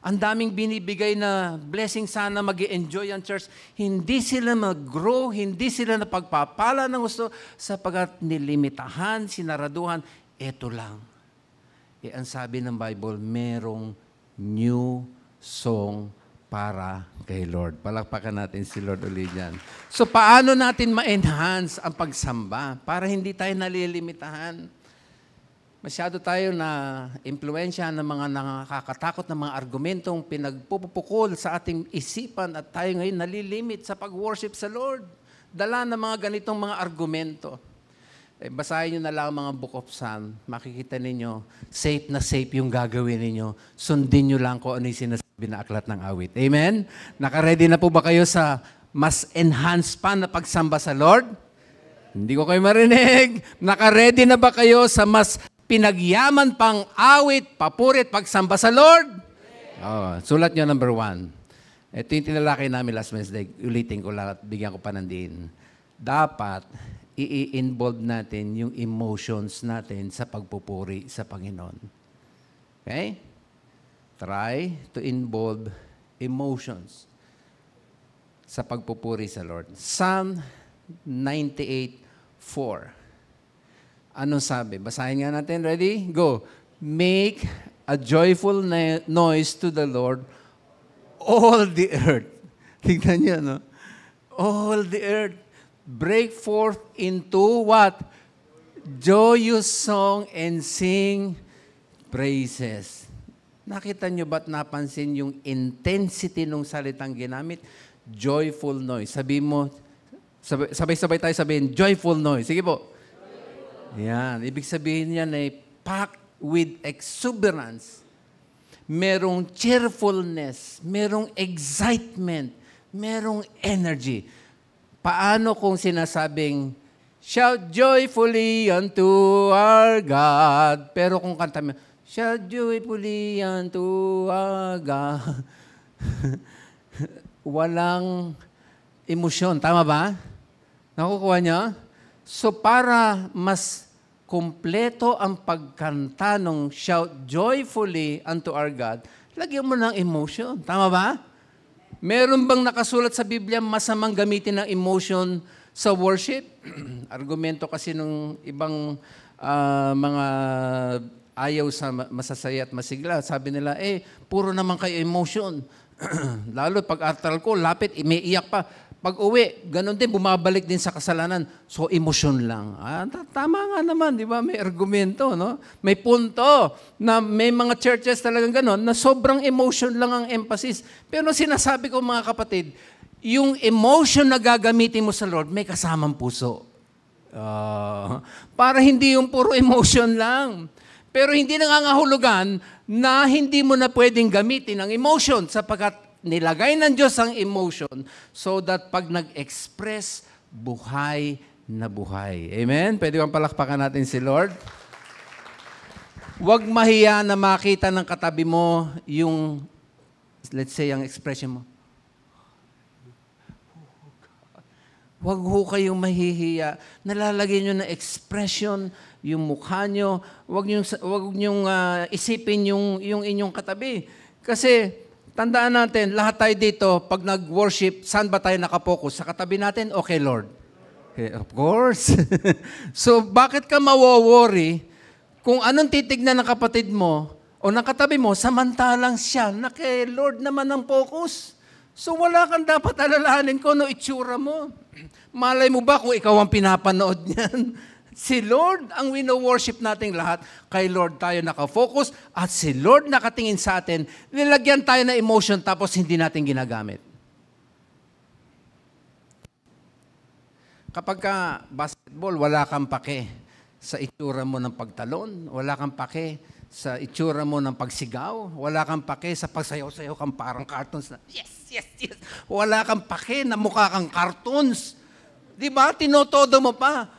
Ang daming binibigay na blessing, sana mag-i-enjoy ang church. Hindi sila mag-grow, hindi sila napagpapala ng gusto sapagat nilimitahan, sinaraduhan. Ito lang. Ang sabi ng Bible, merong new song para kay Lord. Palakpakan natin si Lord ulit dyan. So, paano natin ma-enhance ang pagsamba para hindi tayo nalilimitahan? Masyado tayo na impluensya ng mga nakakatakot na mga argumentong pinagpupukol sa ating isipan at tayo ngayon nalilimit sa pag-worship sa Lord. Dala ng mga ganitong mga argumento. basahin nyo na lang ang mga Book of Psalm. Makikita ninyo, safe na safe yung gagawin ninyo. Sundin nyo lang kung ano yung sinasabi na aklat ng awit. Amen? Naka-ready na po ba kayo sa mas enhanced pa na pagsamba sa Lord? Hindi ko kayo marinig. Naka-ready na ba kayo sa mas pinagyaman pang awit, papurit, pagsamba sa Lord? Oh, sulat nyo number 1. Ito yung tinalakay namin last Wednesday. Ulitin ko lang at bigyan ko pa ng diin. Dapat i-involve natin yung emotions natin sa pagpupuri sa Panginoon. Okay? Try to involve emotions sa pagpupuri sa Lord. Psalm 98:4. Anong sabi? Basahin nga natin. Ready? Go. Make a joyful noise to the Lord, all the earth. Tignan niyo, no? All the earth. Break forth into what? Joyous song and sing praises. Nakita niyo ba't napansin yung intensity ng salitang ginamit? Joyful noise. Sabi mo, sabay-sabay tayo sabihin, joyful noise. Sige po. Yan. Ibig sabihin yan ay packed with exuberance. Merong cheerfulness, merong excitement, merong energy. Paano kung sinasabing, shout joyfully unto our God, pero kung kanta mo, shout joyfully unto our God, walang emosyon. Tama ba? Nakukuha niyo? So para mas kumpleto ang pagkanta ng shout joyfully unto our God, lagyan mo ng emotion. Tama ba? Meron bang nakasulat sa Biblia masamang gamitin ng emotion sa worship? Argumento kasi nung ibang mga ayaw sa masasaya at masigla. Sabi nila, puro naman kayo emotion. Lalo pag astral ko, lapit, may iyak pa. Pag uwi, ganun din, bumabalik din sa kasalanan. So, emosyon lang. Tama nga naman, di ba? May argumento, no? May punto na may mga churches talagang ganun na sobrang emotion lang ang emphasis. Pero sinasabi ko mga kapatid, yung emotion na gagamitin mo sa Lord, may kasamang puso. Para hindi yung puro emotion lang. Pero hindi nangangahulugan na hindi mo na pwedeng gamitin ang emotion sapagkat nilagay ng Diyos ang emotion so that pag nag-express, buhay na buhay. Amen? Pwede bang palakpakan natin si Lord? Huwag mahiya na makita ng katabi mo yung, let's say, ang expression mo. Huwag ho kayong mahihiya. Nalalagay nyo na expression yung mukha nyo. Huwag nyo isipin yung inyong katabi. Kasi, tandaan natin, lahat tayo dito, pag nag-worship, saan ba tayo nakapokus? Sa katabi natin? Okay, Lord. Okay, of course. So, bakit ka mawo-worry kung anong titignan ng kapatid mo o ng katabi mo, samantalang siya na kay Lord naman ang focus? So, wala kang dapat alalahanin kung ano itsura mo. Malay mo ba kung ikaw ang pinapanood niyan? Si Lord ang wino-worship nating lahat. Kay Lord tayo nakafocus at si Lord nakatingin sa atin. Nilagyan tayo ng emotion tapos hindi natin ginagamit. Kapag ka basketball, wala kang pake sa itsura mo ng pagtalon. Wala kang pake sa itsura mo ng pagsigaw. Wala kang pake sa pagsayaw-sayaw kang parang cartoons na, yes, yes, yes. Wala kang pake na mukha kang cartoons. Diba? Tinotodo mo pa.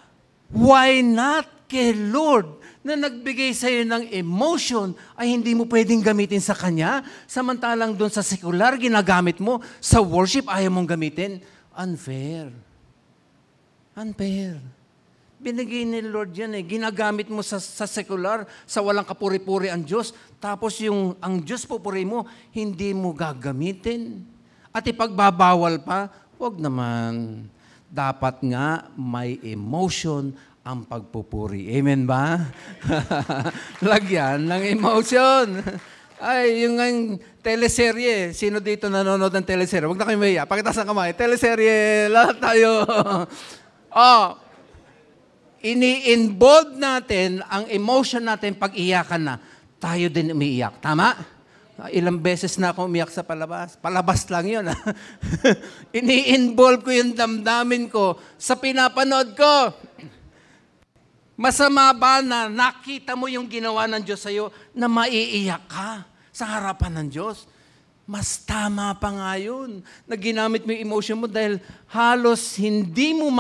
Why not kay Lord na nagbigay sa iyo ng emotion ay hindi mo pwedeng gamitin sa Kanya? Samantalang doon sa secular, ginagamit mo. Sa worship, ayaw mong gamitin. Unfair. Unfair. Binigay ni Lord yan eh. Ginagamit mo sa secular, sa walang kapuri-puri ang Diyos. Tapos ang Diyos pupuri mo, hindi mo gagamitin. At ipagbabawal pa, wag naman. Dapat nga may emotion ang pagpupuri. Amen ba? Lagyan ng emotion. Ay, yung teleserye. Sino dito nanonood ng teleserye? Huwag na kayo mahiya. Pakitaas ng kamay. Teleserye. Lahat tayo. Ini-involve natin ang emotion natin pag iyakan na. Tayo din umiiyak. Tama? Ilang beses na ako umiyak sa palabas. Palabas lang yun. Ini-involve ko yung damdamin ko sa pinapanood ko. Masama ba na nakita mo yung ginawa ng Diyos sa'yo na maiiyak ka sa harapan ng Diyos? Mas tama pa nga yun na ginamit mo yung emotion mo dahil halos hindi mo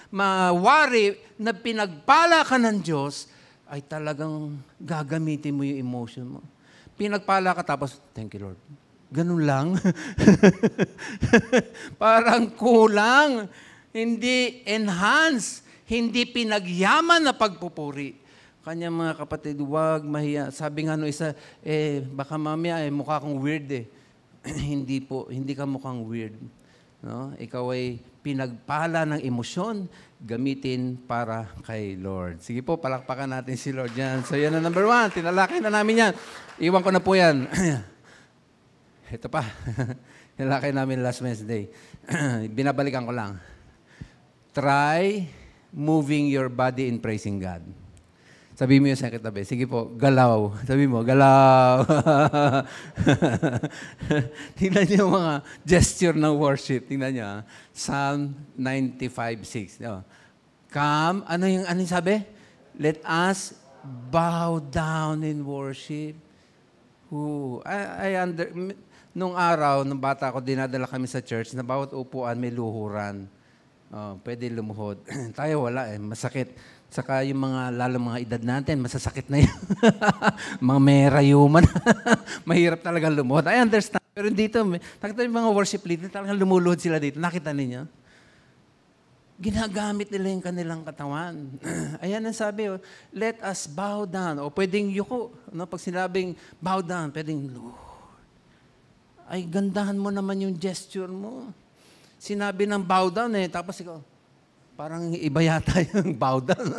mawari na pinagpala ka ng Diyos, ay talagang gagamitin mo yung emotion mo. Pinagpala ka tapos, thank you Lord. Ganun lang. Parang kulang. Hindi enhance. Hindi pinagyaman na pagpupuri. Kanya mga kapatid, huwag mahiya. Sabi nga no isa, baka mamaya mukha kang weird eh. Hindi po, hindi ka mukhang weird. No? Ikaw ay pinagpala ng emosyon, gamitin para kay Lord. Sige po, palakpakan natin si Lord yan. So yan na number 1, tinalakay na namin yan. Iwan ko na po yan. Ito pa, tinalakay namin last Wednesday. Binabalikan ko lang. Try moving your body in praising God. Sabi mo yung sa kitabi, sige po, galaw. Sabi mo, galaw. Tingnan niyo yung mga gesture ng worship. Tingnan niyo, Psalm 95:6. Come, ano yung sabi? Let us bow down in worship. Nung araw, nung bata ako, dinadala kami sa church, na bawat upuan may luhuran. Pwede lumuhod. Tayo wala eh, masakit. Saka yung lalo mga edad natin, masasakit na yun. Mga merayuman. Mahirap talaga lumuhod. I understand. Pero dito, nakita yung mga worship leader, talagang lumuluhod sila dito. Nakita ninyo? Ginagamit nila yung kanilang katawan. Ayan ang sabi, let us bow down. O pwedeng yuko. Pag sinabing bow down, pwedeng, Lord, ay gandahan mo naman yung gesture mo. Sinabi ng bow down tapos ikaw, parang iba yata yung bow down.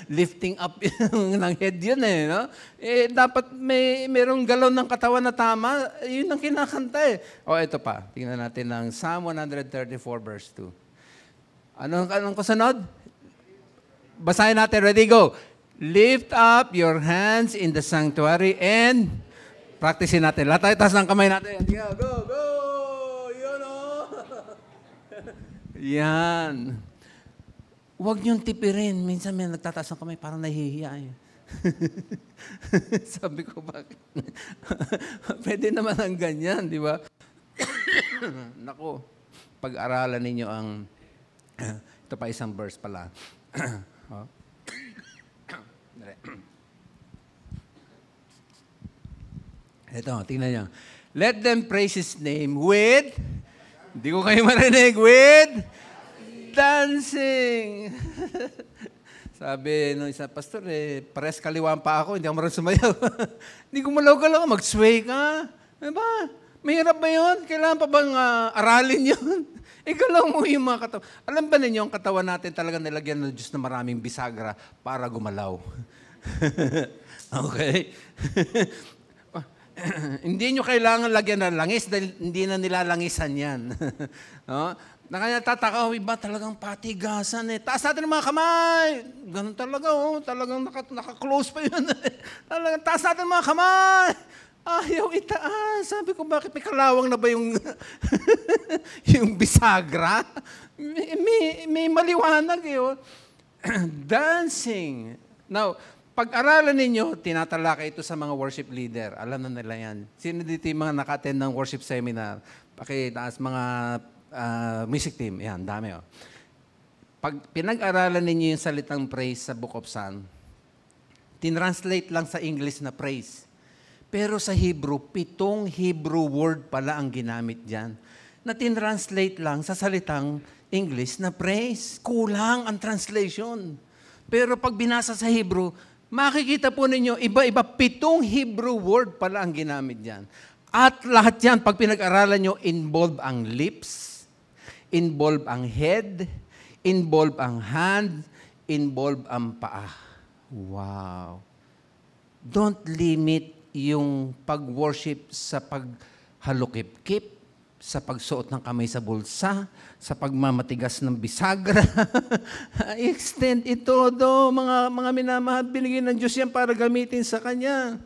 Lifting up ng head yun no? Dapat merong galaw ng katawan na tama, yun ang kinakanta ito pa, tingnan natin ng Psalm 134 verse 2. Anong kasunod? Basahin natin, ready, go. Lift up your hands in the sanctuary and practicein natin. Lahat tayo, taas ng kamay natin. Go, go! Yan. Huwag niyong tipirin. Minsan may nagtataas ng kamay, parang nahihiya. Sabi ko, bakit? Pwede naman ang ganyan, di ba? Naku, pag-aralan ninyo ang, ito pa isang verse pala. Ito, tingnan niyo. Let them praise His name with, hindi ko kayo marinig, with dancing. Sabi nung isang pastor, pares kaliwaan pa ako, hindi ako marunong sumayaw. Hindi ko malaw-galaw, mag-sway ka. Diba? Mahirap ba yun? Kailangan pa bang aralin yun? Igalaw mo yung mga katawan. Alam ba ninyo, ang katawan natin talaga nilagyan ng Diyos na maraming bisagra para gumalaw. Okay? Hindi nyo kailangan lagyan ng langis dahil hindi na nilalangisan yan. No? Nakaya iba talagang patigasan Taas natin ang mga kamay. Ganun talaga, talagang naka-close pa yun. Talagang taas natin ang mga kamay. Ayaw itaas. Sabi ko, bakit may kalawang na ba yung yung bisagra? May maliwanag Dancing. Now, pag-aralan ninyo, tinatalakay ito sa mga worship leader. Alam na nila yan. Sino dito yung mga naka-attend ng worship seminar? Pakitaas mga music team. Yan, dami Pag pinag-aralan ninyo yung salitang praise sa Book of Psalm, tinranslate lang sa English na praise. Pero sa Hebrew, 7 Hebrew word pala ang ginamit dyan. Na tinranslate lang sa salitang English na praise. Kulang ang translation. Pero pag binasa sa Hebrew, makikita po ninyo, iba-iba, 7 Hebrew word pala ang ginamit dyan. At lahat yan, pag pinag-aralan nyo, involve ang lips, involve ang head, involve ang hand, involve ang paa. Wow! Don't limit yung pag-worship sa paghalukip-kip, sa pagsuot ng kamay sa bulsa, sa pagmamatigas ng bisagra. Extend ito mga minamahal, binigyan ng Diyos yan para gamitin sa Kanya.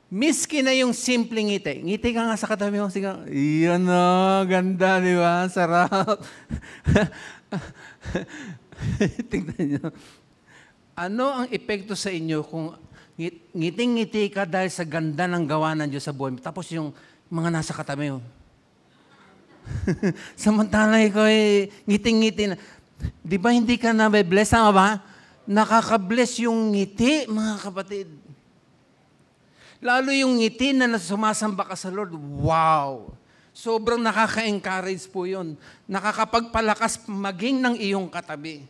Miski na yung simpleng ngiti. Ngiti ka nga sa katabi mo. Sige, iyan ganda, di ba? Sarap. Tingnan nyo. Ano ang epekto sa inyo kung ngiting-ngiti ka dahil sa ganda ng gawa ng Diyos sa buhay mo, tapos yung mga nasa katabi mo? Samantala ikaw ngiting-ngiti na. Di ba hindi ka na-bless? Tama ba? Nakaka-bless yung ngiti, mga kapatid. Lalo yung ngiti na sumasamba ka sa Lord. Wow! Sobrang nakaka-encourage po yun. Nakakapagpalakas maging ng iyong katabi.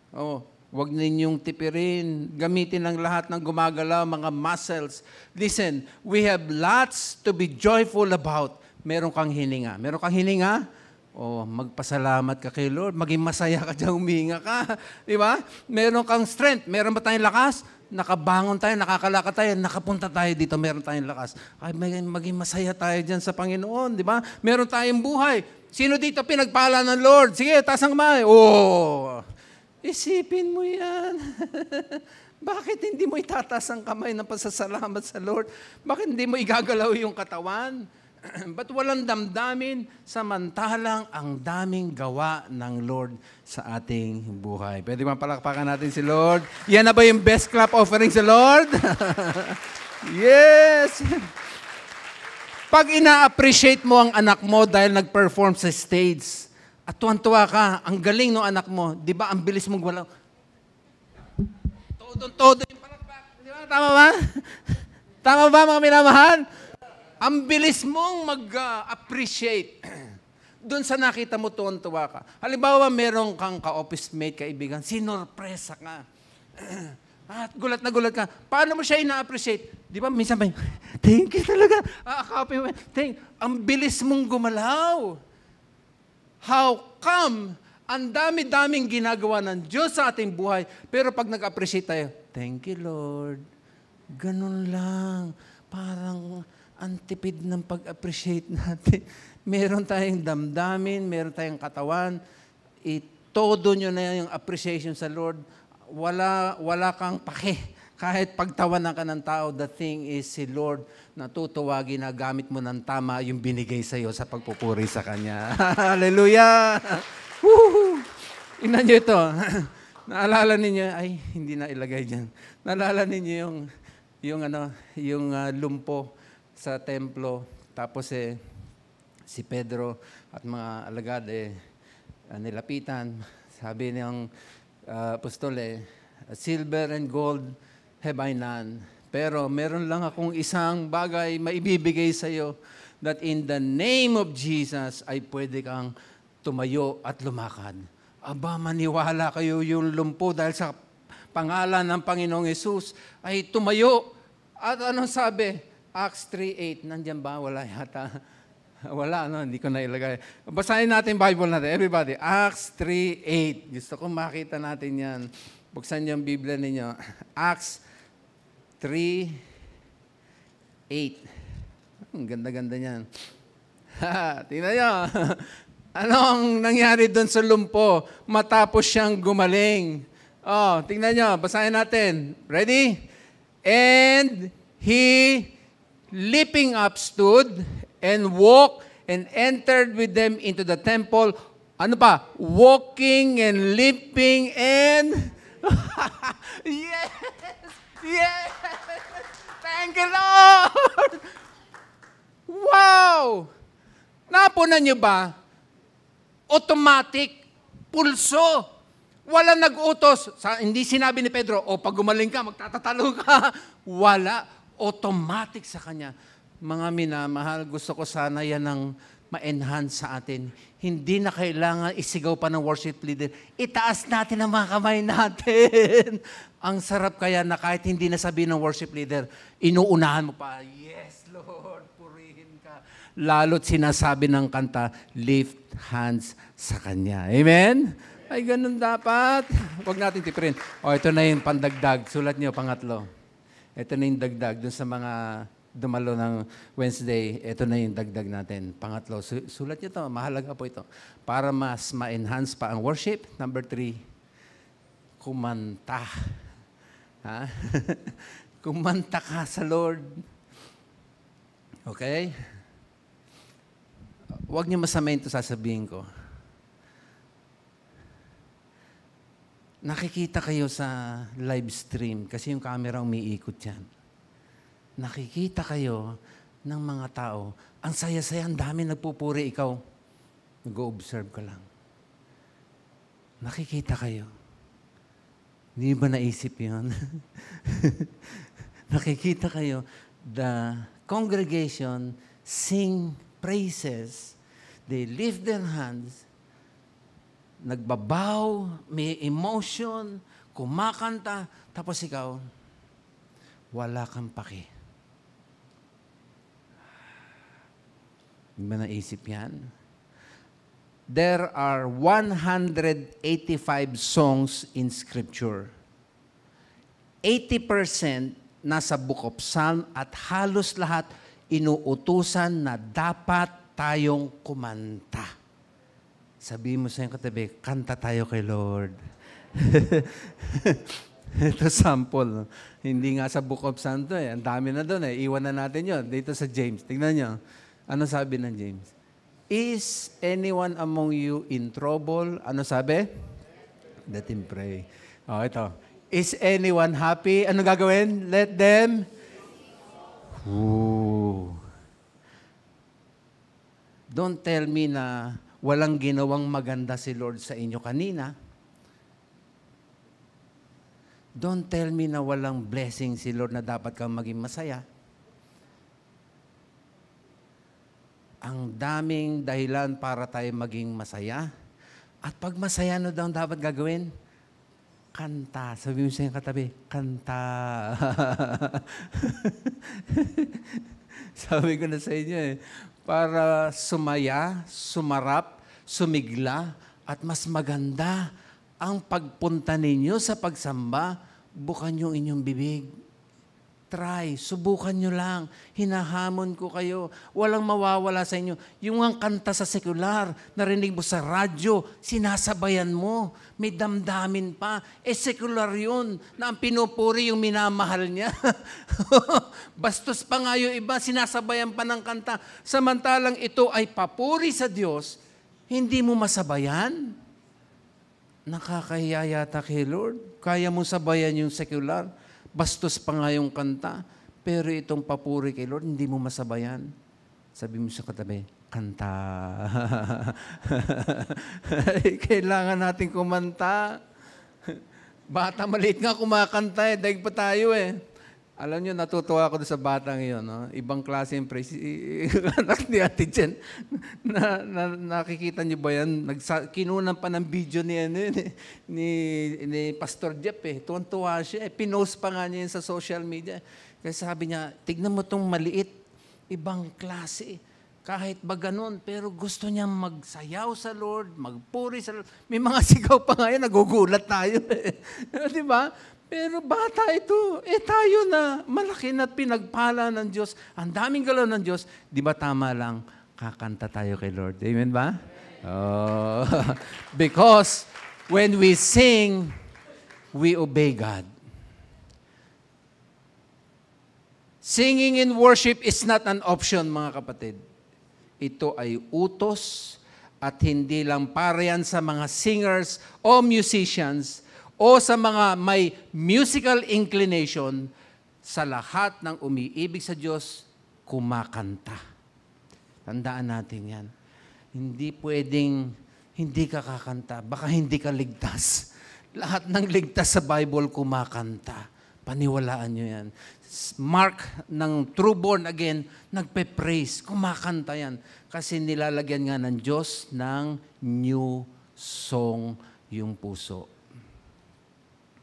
Oh, huwag ninyong tipirin. Gamitin ang lahat ng gumagalaw, mga muscles. Listen, we have lots to be joyful about. Meron kang hininga. Meron kang hininga? Oh, magpasalamat ka kay Lord. Maging masaya ka dyan, huminga ka. Di ba? Meron kang strength. Meron ba tayong lakas? Nakabangon tayo, nakakalakad tayo, nakapunta tayo dito, meron tayong lakas. Ay, maging masaya tayo dyan sa Panginoon, di ba? Meron tayong buhay. Sino dito pinagpala ng Lord? Sige, taas ang kamay. Oh, isipin mo yan. Bakit hindi mo itataas ang kamay ng pasasalamat sa Lord? Bakit hindi mo igagalaw yung katawan? Ba't walang damdamin samantalang ang daming gawa ng Lord sa ating buhay? Pwede ba palakpakan natin si Lord? Yan na ba yung best clap offering sa Lord? Yes! Pag ina-appreciate mo ang anak mo dahil nag-perform sa stage, at tuwan-tuwa ka, ang galing ng anak mo, di ba ang bilis mong galaw? Todo yung palakpak. Di ba? Tama ba? Tama ba mga minamahal? Ang bilis mong mag-appreciate doon sa nakita mo, tuwan-tuwa ka. Halimbawa, meron kang ka-office mate, kaibigan, sinorpresa ka. At gulat na gulat ka. Paano mo siya ina-appreciate? Di ba, minsan may, thank you talaga. Copy mo. Ang bilis mong gumalaw. How come? Ang dami-daming ginagawa ng Diyos sa ating buhay, pero pag nag-appreciate tayo, thank you, Lord. Ganun lang. Parang ang tipid ng pag-appreciate natin. Meron tayong damdamin, meron tayong katawan, itodo nyo na yung appreciation sa Lord. Wala kang pake. Kahit pagtawanan ka ng tao, the thing is si Lord natutuwa, ginagamit mo ng tama yung binigay sa iyo sa pagpupuri sa Kanya. Hallelujah! Woo! Tingnan nyo ito. Naalala ninyo, ay, hindi na ilagay dyan. Naalala ninyo yung lumpo sa templo, tapos si Pedro at mga alagad nilapitan. Sabi niyang apostol, silver and gold have I none, pero meron lang akong isang bagay maibibigay sa iyo, that in the name of Jesus ay pwede kang tumayo at lumakad. Aba, maniwala kayo, yung lumpo dahil sa pangalan ng Panginoong Yesus ay tumayo. At anong sabi? Acts 3:8, nandyan ba? Wala yata. Wala, hindi ko na ilagay. Basahin natin Bible natin. Everybody, Acts 3:8. Gusto ko makita natin yan. Buksan niyo ang Biblia ninyo. Acts 3:8. Ang ganda-ganda niyan. Tingnan niyo. Anong nangyari doon sa lumpo matapos siyang gumaling? Oh, tingnan niyo. Basahin natin. Ready? And he leaping up, stood, and walked, and entered with them into the temple. Ano pa? Walking and leaping and... Yes! Yes! Thank you, Lord! Wow! Napunan niyo ba? Automatic, pulso. Wala nag-utos. Hindi sinabi ni Pedro, pag gumaling ka, magtatatalo ka. Wala. Automatic sa Kanya. Mga minamahal, gusto ko sana yan ang ma-enhance sa atin. Hindi na kailangan isigaw pa ng worship leader. Itaas natin ang mga kamay natin. Ang sarap kaya na kahit hindi nasabihin ng worship leader, inuunahan mo pa, yes, Lord, purihin ka. Lalo't sinasabi ng kanta, lift hands sa Kanya. Amen? Ay, ganun dapat. Huwag natin tipirin. Ito na yung pandagdag. Sulat niyo, pangatlo. Ito na yung dagdag. Doon sa mga dumalo ng Wednesday, ito na yung dagdag natin. Pangatlo. Sulat niyo ito. Mahalaga po ito. Para mas ma-enhance pa ang worship. Number 3, kumanta. Ha? Kumanta ka sa Lord. Okay? Huwag niyo masamayin ito sasabihin ko. nakikita kayo sa live stream kasi yung camera umiikot yan. Nakikita kayo ng mga tao, ang saya-saya, ang dami nagpupuri, ikaw, nag-observe ka lang. Nakikita kayo. Hindi ba naisip yun? Nakikita kayo, the congregation sing praises, they lift their hands, nagbabaw, may emotion, kumakanta, tapos ikaw, wala kang paki. Hindi ba naisip yan? There are 185 songs in Scripture. 80% nasa Book of Psalm at halos lahat inuutusan na dapat tayong kumanta. Sabihin mo sa iyong katabi, kanta tayo kay Lord. Ito sample. Hindi nga sa Book of Psalm to eh. Ang dami na doon eh. Iwan na natin yun. Dito sa James. Tingnan nyo. Ano sabi ng James? Is anyone among you in trouble? Ano sabi? Let him pray. Oh, ito. Is anyone happy? Ano gagawin? Let them. Ooh. Don't tell me na walang ginawang maganda si Lord sa inyo kanina. Don't tell me na walang blessing si Lord na dapat kang maging masaya. Ang daming dahilan para tayo maging masaya. At pag masaya, ano daw dapat gagawin? Kanta. Sabi mo sa iyong katabi, kanta. Sabi ko na sa inyo eh, para sumaya, sumarap, sumigla, at mas maganda ang pagpunta ninyo sa pagsamba, bukan yung inyong bibig. Try, subukan nyo lang. Hinahamon ko kayo. Walang mawawala sa inyo. Yung ang kanta sa sekular, narinig mo sa radyo, sinasabayan mo. May damdamin pa. Sekular yun, na ang pinupuri yung minamahal niya. Bastos pa nga yung iba, sinasabayan pa ng kanta. Samantalang ito ay papuri sa Diyos, hindi mo masabayan. Nakakahiya yata kay Lord. Kaya mo sabayan yung sekular. Bastos pa nga yung kanta, pero itong papuri kay Lord, hindi mo masabayan. Sabi mo sa katabi, kanta. Kailangan natin kumanta. Bata maliit nga kumakanta eh, daig pa tayo eh. Alam nyo, natutuwa ako sa batang iyon. No? Ibang klase yung praise. Anak ni Ate Jen. Nakikita nyo ba yan? Kinunan pa ng video ni Pastor Jeff eh. Tuwan-tuwa siya eh. Pinost pa nga niya yun sa social media. Kasi sabi niya, tignan mo itong maliit. Ibang klase. Kahit ba ganun, pero gusto niya magsayaw sa Lord, magpuri sa Lord. May mga sigaw pa nga yan, nagugulat tayo eh. Di ba? Pero bata ito, tayo na malaki na pinagpala ng Diyos. Ang daming galaw ng Diyos. Di ba tama lang, kakanta tayo kay Lord? Amen ba? Oh. Because when we sing, we obey God. Singing in worship is not an option, mga kapatid. Ito ay utos at hindi lang para yan sa mga singers o musicians o sa mga may musical inclination, sa lahat ng umiibig sa Diyos, kumakanta. Tandaan natin yan. Hindi pwedeng hindi ka kakanta, baka hindi ka ligtas. Lahat ng ligtas sa Bible kumakanta. Paniwalaan nyo yan. Mark ng true born again, nagpe-praise, kumakanta yan. Kasi nilalagyan nga ng Diyos ng new song yung puso.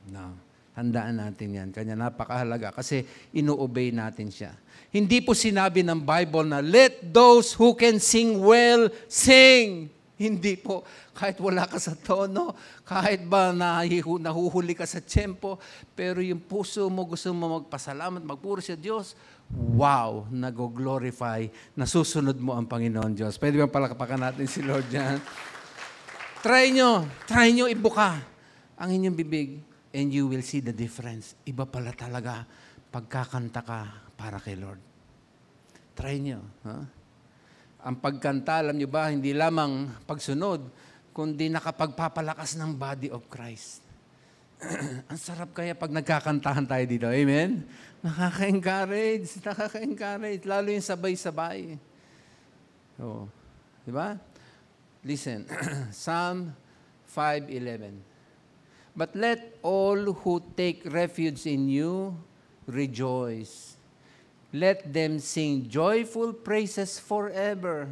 No. Handaan natin yan. Kanya napakahalaga kasi ino-obey natin siya. Hindi po sinabi ng Bible na, let those who can sing well, sing. Hindi po. Kahit wala ka sa tono, kahit ba nahuhuli ka sa tiyempo, pero yung puso mo, gusto mo magpasalamat, magpuri sa Diyos, wow, nag-glorify, nasusunod mo ang Panginoon Diyos. Pwede ba palakpakan natin si Lord dyan? Try nyo ibuka ang inyong bibig. And you will see the difference. Iba pala talaga pagkakanta ka para kay Lord. Try nyo. Huh? Ang pagkanta, alam nyo ba, hindi lamang pagsunod, kundi nakapagpapalakas ng body of Christ. Ang sarap kaya pag nagkakantahan tayo dito. Amen? Nakaka-encourage. Lalo yung sabay-sabay. Oh, di ba? Listen, Psalm 5:11. But let all who take refuge in you rejoice. Let them sing joyful praises forever.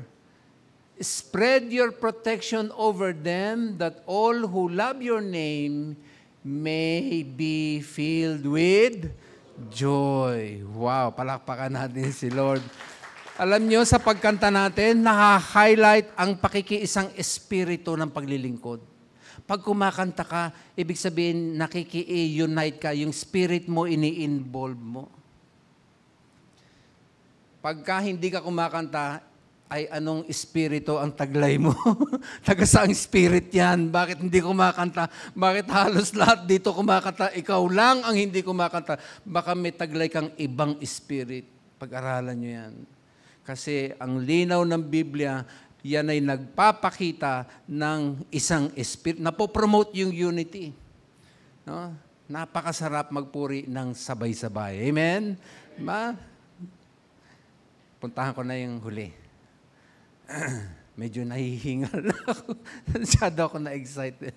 Spread your protection over them, that all who love your name may be filled with joy. Wow, palakpakan natin si Lord. Alam nyo, sa pagkanta natin, naka-highlight ang pakikiisang espiritu ng paglilingkod. Pag kumakanta ka, ibig sabihin, nakiki-unite ka, yung spirit mo, ini-involve mo. Pagka hindi ka kumakanta, ay anong espiritu ang taglay mo? Tagasaang spirit yan. Bakit hindi kumakanta? Bakit halos lahat dito kumakanta? Ikaw lang ang hindi kumakanta. Baka may taglay kang ibang spirit. Pag-aralan nyo yan. Kasi ang linaw ng Biblia, yan ay nagpapakita ng isang spirit. Napopromote yung unity. No? Napakasarap magpuri ng sabay-sabay. Amen? Ba? Puntahan ko na yung huli. Medyo nahihingal na ako. Masyado ako na-excited.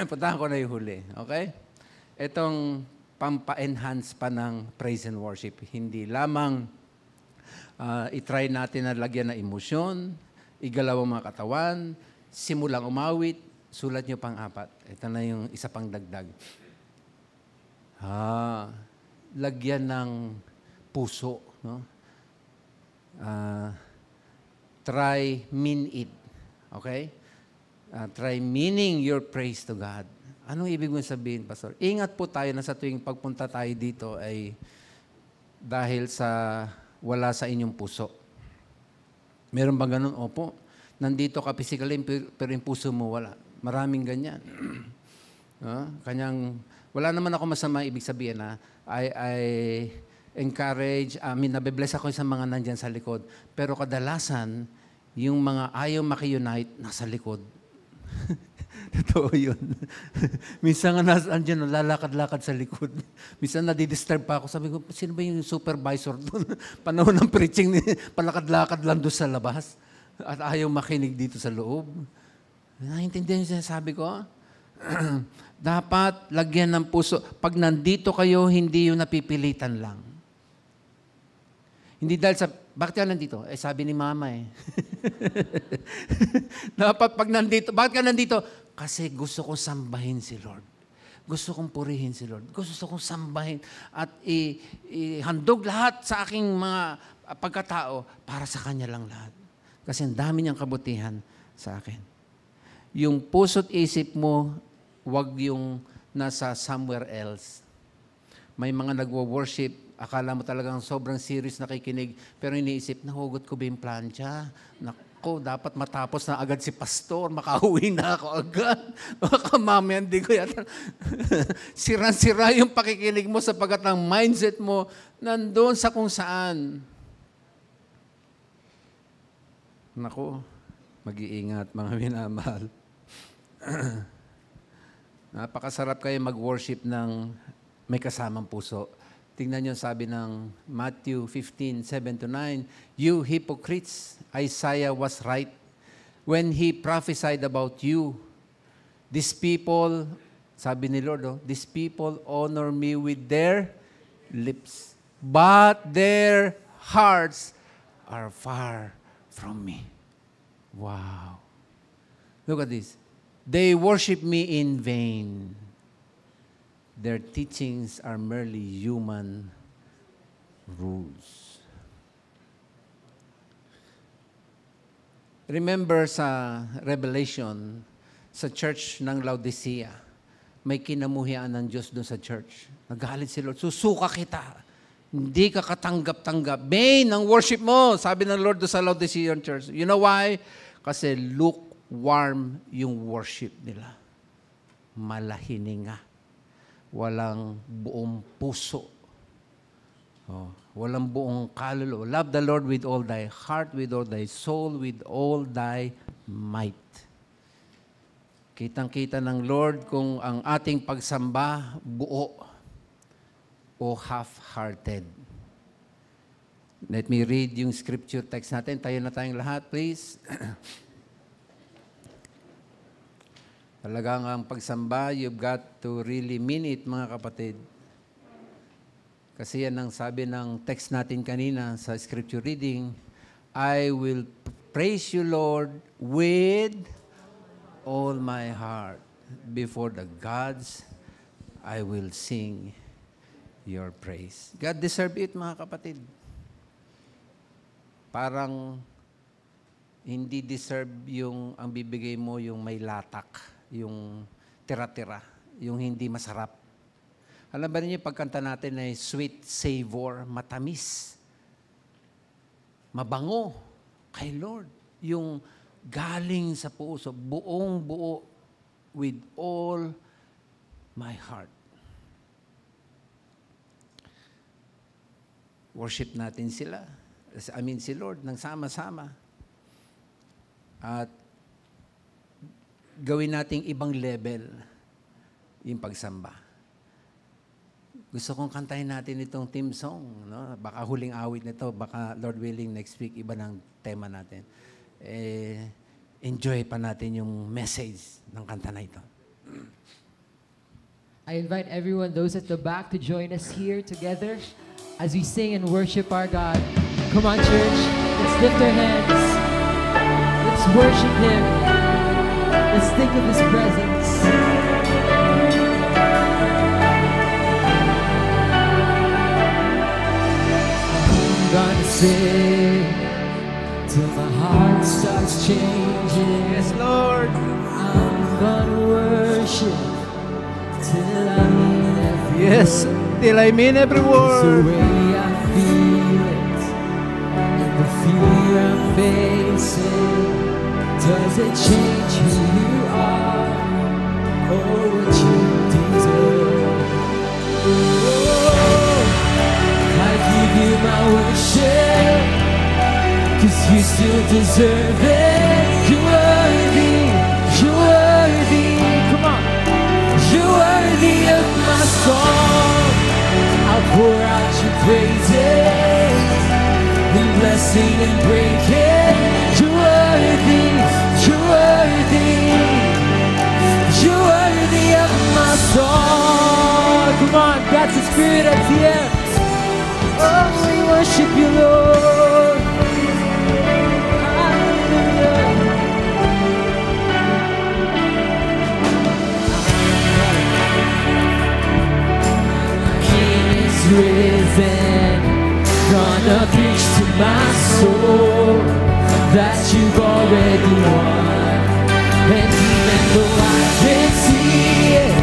Puntahan ko na yung huli. Okay? Itong pampa-enhance pa ng praise and worship. Hindi lamang itry natin na lagyan ng emosyon, igalaw ang mga katawan, simulang umawit, sulat nyo pang 4. Ito na yung isa pang dagdag. Lagyan ng puso. No? Try mean it. Okay? Try meaning your praise to God. Anong ibig mong sabihin, Pastor? Ingat po tayo na sa tuwing pagpunta tayo dito ay dahil sa wala sa inyong puso. Meron ba ganun? Opo. Nandito ka physically, pero yung puso mo wala. Maraming ganyan. Wala naman ako masama ibig sabihin na I encourage, nabibless ako sa mga nandyan sa likod. Pero kadalasan, yung mga ayaw maki-unite, nasa likod. Totoo yun. Minsan nga andyan, lalakad-lakad sa likod. Minsan nadidisturb pa ako. Sabi ko, sino ba yung supervisor doon? Panahon ng preaching, palakad-lakad lang doon sa labas. At ayaw makinig dito sa loob. Naintindihan yung sinasabi ko? Dapat lagyan ng puso. Pag nandito kayo, hindi yung napipilitan lang. Hindi dahil sa, bakit ka nandito? Sabi ni mama Dapat pag nandito, bakit ka nandito? Kasi gusto kong sambahin si Lord. Gusto kong purihin si Lord. Gusto kong sambahin at ihandog lahat sa aking mga pagkatao para sa Kanya lang lahat. Kasi ang dami niyang kabutihan sa akin. Yung puso't isip mo, wag yung nasa somewhere else. May mga nagwo-worship, akala mo talagang sobrang serious nakikinig, pero iniisip, nahugot ko ba yung plancha? Naku, dapat matapos na agad si pastor, makauwi na ako agad. Baka mamaya, hindi ko yata. Sira-sira yung pakikinig mo sapagkat ang mindset mo nandun sa kung saan. Naku, mag-iingat mga minamahal. Napakasarap kayo mag-worship ng may kasamang puso. Tingnan niyo sabi ng Matthew 15:7-9, "You hypocrites, Isaiah was right when he prophesied about you. These people," sabi ni Lord, "these people honor me with their lips, but their hearts are far from me." Wow. Look at this. "They worship me in vain. Their teachings are merely human rules." Remember sa Revelation, sa church ng Laodicea, may kinamuhian ng Diyos doon sa church. Nagalit si Lord, susuka kita. Hindi ka katanggap-tanggap. Vain ang worship mo, sabi ng Lord doon sa Laodicean church. You know why? Kasi lukewarm yung worship nila. Malahininga. Walang buong puso. Walang buong kaluluwa. Love the Lord with all thy heart, with all thy soul, with all thy might. Kitang-kita ng Lord kung ang ating pagsamba buo o half-hearted. Let me read yung scripture text natin. Tayo na tayong lahat, please. Talagang ang pagsamba, you've got to really mean it, mga kapatid. Kasi yan ang sabi ng text natin kanina sa scripture reading, I will praise you, Lord, with all my heart. Before the gods, I will sing your praise. God deserve it, mga kapatid. Parang hindi deserve yung ang bibigay mo yung may latak, yung tira-tira, yung hindi masarap. Alam ba niyo, pagkanta natin ay sweet savor, matamis, mabango kay Lord. Yung galing sa puso, buong buo, with all my heart. Worship natin sila. Si Lord, nang sama-sama. At gawin nating ibang level yung pagsamba. Gusto kong kantahin natin itong theme song. No? Baka huling awit nito, baka Lord willing next week, iba ng tema natin. Enjoy pa natin yung message ng kanta na ito. I invite everyone, those at the back, to join us here together as we sing and worship our God. Come on, church. Let's lift our hands. Let's worship Him. Let's think of His presence. I'm gonna sing till my heart starts changing. Yes, Lord. I'm gonna worship till I mean every Yes, till I mean every It's the word. way I feel it, and the fear I'm facing. Does it change who you are, or what you deserve? Oh, I give you my worship, 'cause you still deserve it. You're worthy, you're worthy. Come on, you're worthy of my song. I'll pour out your praises, in blessing and breaking. You're worthy, you're worthy, you're worthy of my song. Come on, God's the Spirit of the air. Oh, we worship you, Lord. Hallelujah. King is risen, gonna preach to my soul that you've already won. And even though I can't see it,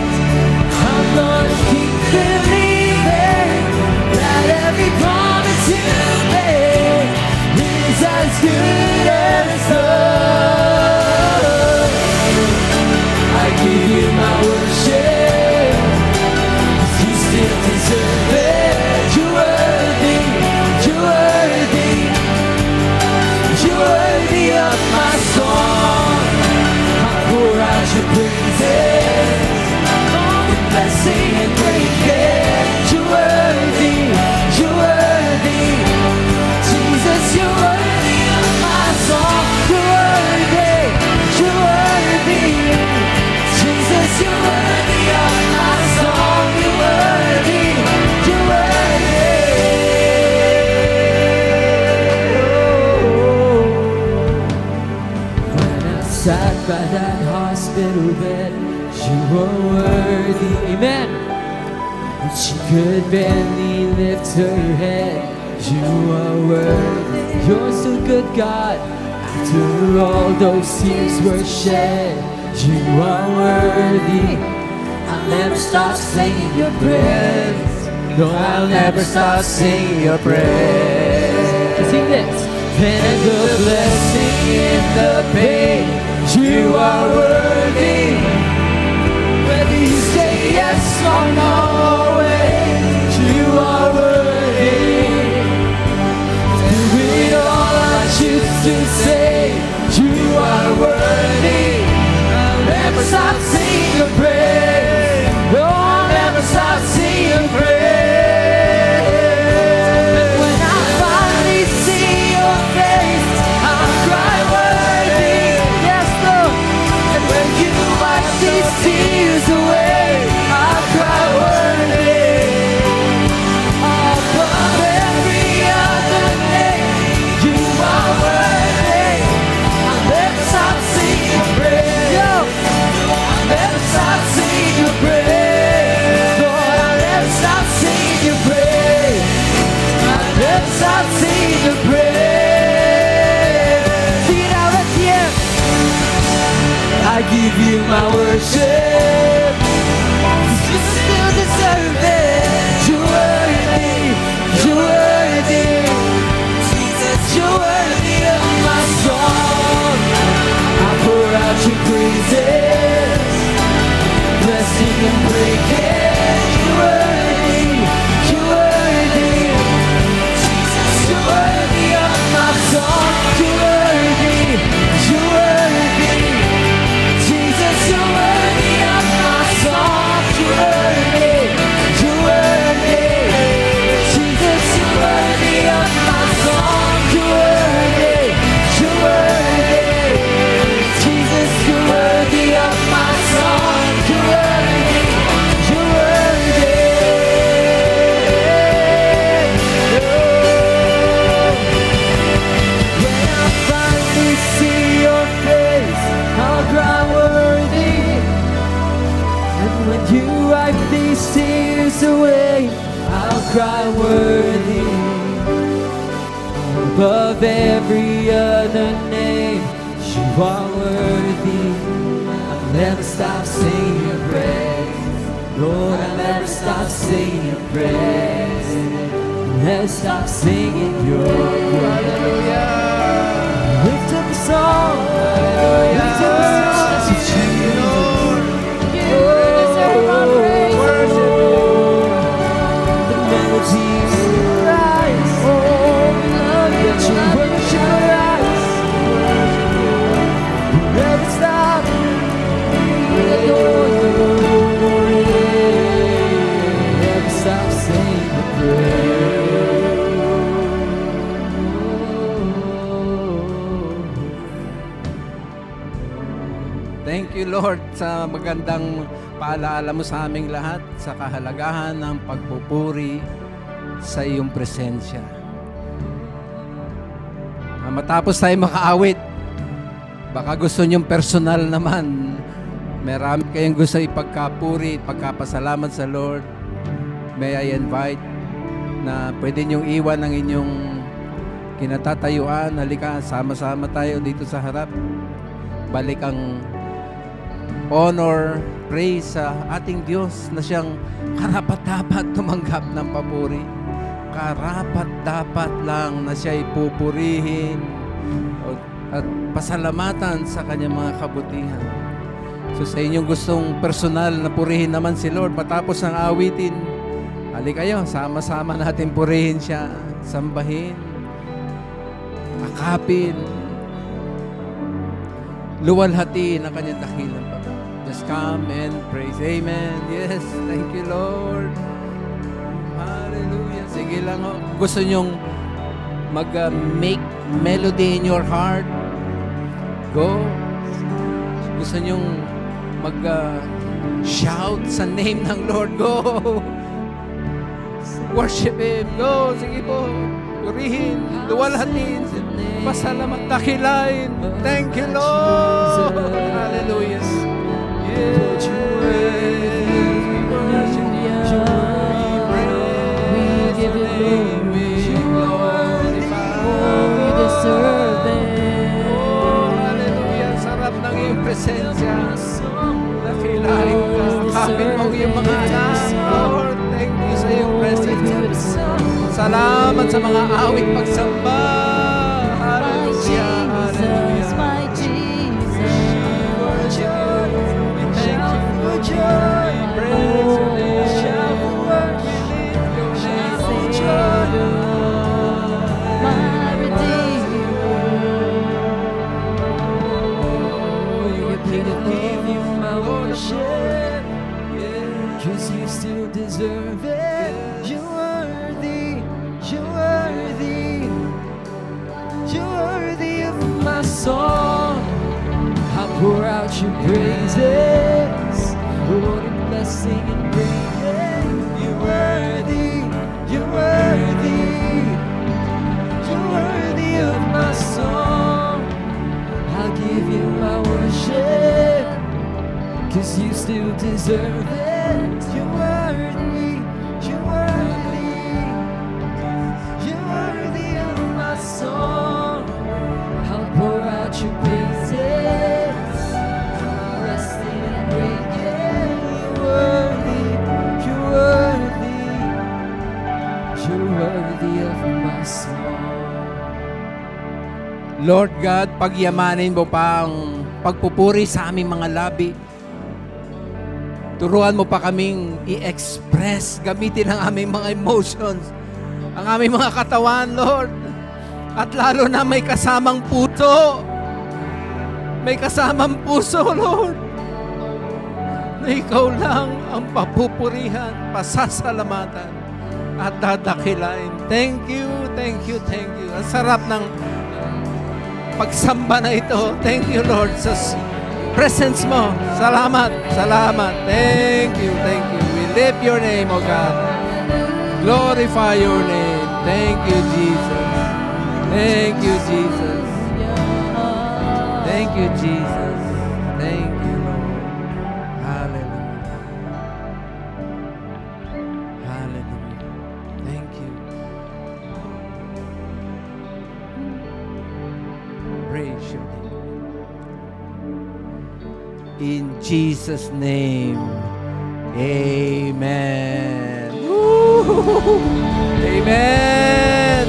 I'm gonna keep believing that every promise you made is as good as done. I give you my worship, 'cause you still deserve it. You're worthy, you're worthy, you're worthy of my song. I pour out your praises, in blessing and breaking. You're worthy, you're worthy, Jesus, you're worthy of my song. You're worthy, you're worthy, Jesus, you're worthy of my song. You're worthy, you're worthy. When I sat by that hospital bed, you were worthy, amen. When she could barely lift her head, you are worthy. You're so good, God. After all those tears were shed, you are worthy. I'll never stop singing your praise. No, I'll never stop singing your praise. Sing this. And the blessing in the pain, you are worthy. Whether you say yes or no, you are worthy. Through it all, I choose to say, you are worthy. I'll never stop give you my worship. You still deserve it. You're worthy, you're worthy. Jesus, you're worthy of my song. I pour out your praises, blessing and breaking. You're worthy, you're worthy. Jesus, you're worthy of my song. You're worthy, you're worthy. Jesus, you're worthy of my song. You're worthy, you're worthy. Jesus, you're worthy of my song. You're worthy, you're worthy. Jesus, you're worthy of my song. You're worthy, you're worthy. When I finally see your face, I'll cry worthy. And when you wipe these tears away, I'll cry worthy. Above every other name, you are worthy. I'll never stop singing your praise. Lord, I'll never stop singing your praise. I'll never stop singing your praise. Lift up a song. Lift up a song to Jesus. You deserve our praise. The melody will rise. Oh, we love you. Let your worship rise. We'll never stop. We'll adore you. Never stop singing the praise. Thank you, Lord, sa magandang paalaala mo sa aming lahat sa kahalagahan ng pagpupuri sa iyong presensya. Matapos tayo makaawit, baka gusto niyong personal naman, marami kayong gusto ipagkapuri, pagkapasalamat sa Lord. May I invite na pwede niyong iwan ang inyong kinatatayuan. Halika, sama-sama tayo dito sa harap. Balik ang honor, praise sa ating Diyos na siyang karapat-dapat tumanggap ng papuri. Karapat-dapat lang na siya ipupurihin at pasalamatan sa kanyang mga kabutihan. So sa inyong gustong personal na purihin naman si Lord matapos ng awitin, halika kayo, sama-sama natin purihin siya, sambahin, akapin, luwalhatiin ang kanyang dakilang pagkakas. Just come and praise. Amen. Yes, thank you, Lord. Hallelujah. Sige lang, gusto nyong mag-make melody in your heart? Go. Gusto nyong mag-shout sa name ng Lord? Go. Worship Him. Go. Sige po. Purihin. Luwalhatin. Pasalamat, dakilain. Thank you, Lord. Hallelujah. Yes. We give you glory. You deserve it. Oh, hallelujah. Sarap ng iyong presensya. Dakilain ka. Kapit mo iyong mga anak. Lord, thank you sa iyong presensya. Salamat sa mga awit pagsamba. Hallelujah. Hallelujah. My Jesus, Joy, praise your name. Shout for worship. Shout for joy. my Redeemer. You're King of Give you my worship. Cause you still deserve it. You're worthy. You're worthy. You're worthy of my song. I'll pour out your praises. Lord, in blessing and praise. You're worthy. You're worthy. You're worthy of my song. I'll give you my worship. Cause you still deserve it. You're worthy. You're worthy. You're worthy of my song. I'll pour out your praises. Bless Yes, Lord. Lord God, pagyamanin mo pa ang pagpupuri sa aming mga labi. Turuan mo pa kaming i-express, gamitin ang aming mga emotions, ang aming mga katawan, Lord. At lalo na may kasamang puso. May kasamang puso, Lord. Na ikaw lang ang papupurihan, pasasalamatan, at dadakilain. Thank you, thank you, thank you. Ang sarap ng pagsamba na ito. Thank you, Lord, sa presence mo. Salamat, salamat. Thank you, thank you. We lift your name, O God. Glorify your name. Thank you, Jesus. Thank you, Jesus. Thank you, Jesus. Thank you, Lord. Hallelujah. Hallelujah. Thank you. Praise your name. In Jesus' name, amen. Woo! Amen.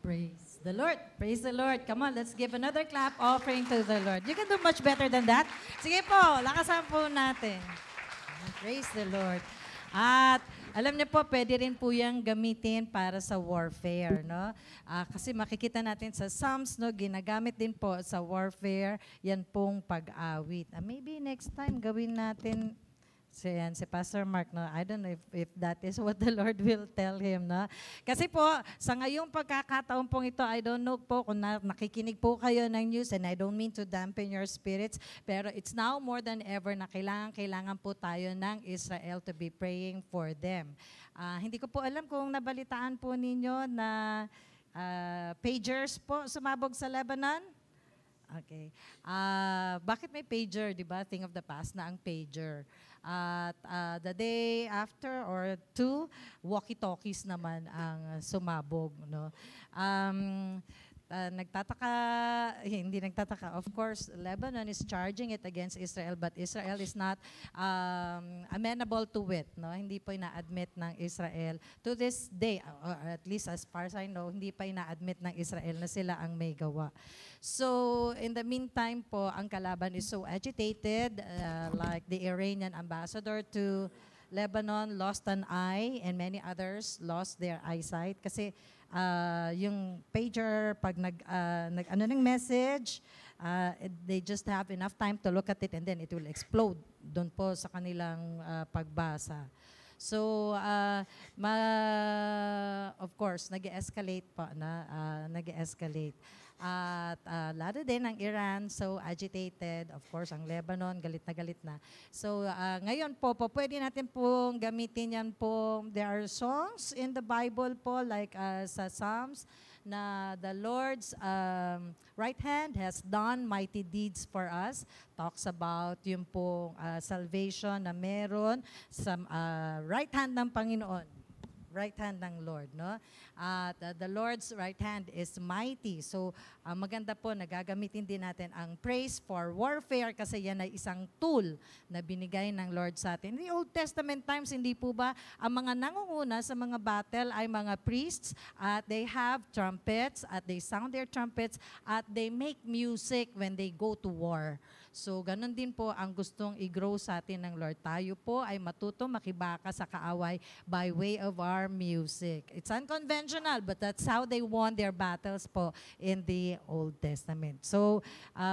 Praise the Lord. Praise the Lord. Come on, let's give another clap offering to the Lord. You can do much better than that. Sige po, lakasan po natin. Praise the Lord. At alam niyo po, pwede rin po yung gamitin para sa warfare, no? Kasi makikita natin sa Psalms, no, ginagamit din po sa warfare, yan pong pag-awit. Maybe next time gawin natin si Pastor Mark, no? I don't know if that is what the Lord will tell him, no? Kasi po, sa ngayong pagkakataon pong ito, I don't know po kung nakikinig po kayo ng news, and I don't mean to dampen your spirits, pero it's now more than ever na kailangan po tayo ng Israel to be praying for them. Hindi ko po alam kung nabalitaan po ninyo na pagers po sumabog sa Lebanon. Okay. Bakit may pager, di ba? Thing of the past na ang pager. At the day after or two, walkie-talkies naman ang sumabog. No? Hindi nagtataka. Of course, Lebanon is charging it against Israel, but Israel is not amenable to it. No? Hindi po ina-admit ng Israel. To this day, or at least as far as I know, hindi pa ina-admit ng Israel na sila ang may gawa. So, in the meantime po, ang kalaban is so agitated, like the Iranian ambassador to Lebanon lost an eye and many others lost their eyesight kasi yung pager, pag ng message, they just have enough time to look at it and then it will explode doon po sa kanilang pagbasa. So, of course, nag-escalate pa na, nag-escalate. At lalo din ang Iran, so agitated. Of course, ang Lebanon, galit na. So, ngayon po, pwede natin pong gamitin yan po. There are songs in the Bible po, like sa Psalms, na the Lord's right hand has done mighty deeds for us. Talks about yung pong salvation na meron sa right hand ng Panginoon. Right hand ng Lord, no? The Lord's right hand is mighty. So, maganda po, nagagamitin din natin ang praise for warfare kasi yan ay isang tool na binigay ng Lord sa atin. In the Old Testament times, hindi po ba, ang mga nangunguna sa mga battle ay mga priests at they have trumpets at they sound their trumpets at they make music when they go to war. So, ganun din po ang gustong i-grow sa atin ng Lord. Tayo po ay matuto makibaka sa kaaway by way of our music. It's unconventional, but that's how they won their battles po in the Old Testament. So,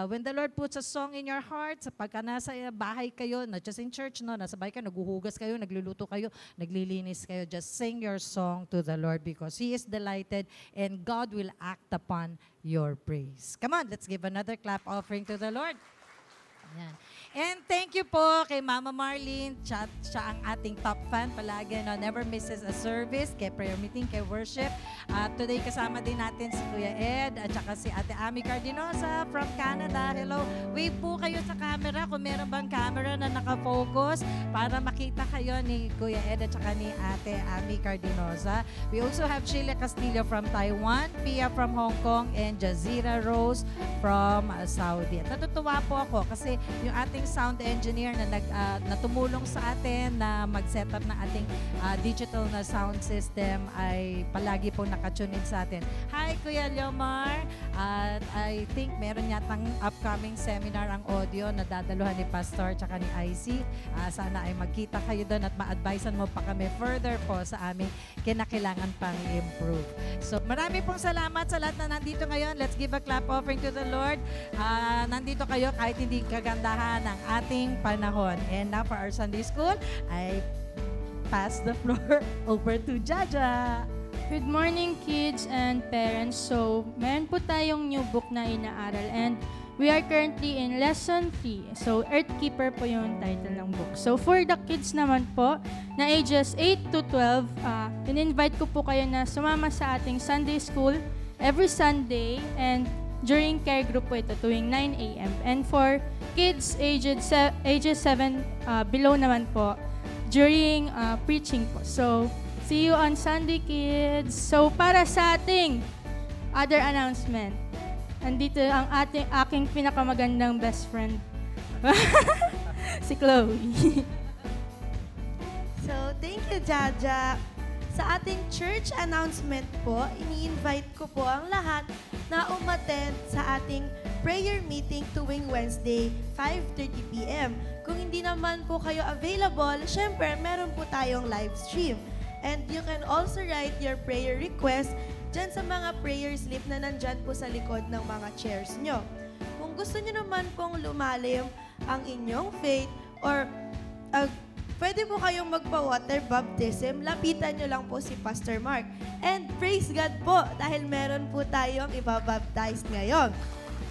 when the Lord puts a song in your heart, sa pagka nasa bahay kayo, not just in church, no, nasa bahay kayo, naghuhugas kayo, nagluluto kayo, naglilinis kayo, just sing your song to the Lord because He is delighted and God will act upon your praise. Come on, let's give another clap offering to the Lord. Yan. And thank you po kay Mama Marlene. Siya ang ating top fan palagi. No? Never misses a service. Kay prayer meeting, kay worship. Today kasama din natin si Kuya Ed at saka si Ate Ami Cardinosa from Canada. Hello. Wave po kayo sa camera kung meron bang camera na nakafocus para makita kayo ni Kuya Ed at saka ni Ate Ami Cardinosa. We also have Sheila Castillo from Taiwan, Pia from Hong Kong, and Jazira Rose from Saudi. At natutuwa po ako kasi yung ating sound engineer na tumulong sa atin na mag-setup ng ating digital na sound system ay palagi po nakatune in sa atin. Hi, Kuya Leomar. At I think meron yatang upcoming seminar ang audio na dadaluhan ni Pastor tsaka ni IC. Sana ay magkita kayo doon at ma-advisean mo pa kami further po sa aming kinakailangan pang improve. So marami pong salamat sa lahat na nandito ngayon. Let's give a clap offering to the Lord. Nandito kayo kahit hindi kagandahan ng ating panahon. And now for our Sunday School, I pass the floor over to Jaja. Good morning, kids and parents. So, meron po tayong new book na inaaral and we are currently in Lesson 3. So, Earthkeeper po yung title ng book. So, for the kids naman po, na ages 8 to 12, in-invite ko po kayo na sumama sa ating Sunday School every Sunday and during care group po ito tuwing 9 a.m. And for kids ages 7 below naman po, during preaching po. So, see you on Sunday, kids. So, para sa ating other announcement, andito ang aking pinakamagandang best friend, si Chloe. So, thank you, Jaja. Sa ating church announcement po, ini-invite ko po ang lahat na umattend sa ating prayer meeting tuwing Wednesday, 5:30 p.m. Kung hindi naman po kayo available, syempre, meron po tayong live stream. And you can also write your prayer request dyan sa mga prayer slip na nandyan po sa likod ng mga chairs nyo. Kung gusto nyo naman pong lumalim ang inyong faith or pwede po kayong magpa-water baptism, lapitan nyo lang po si Pastor Mark. And praise God po dahil meron po tayong ibabaptize ngayon.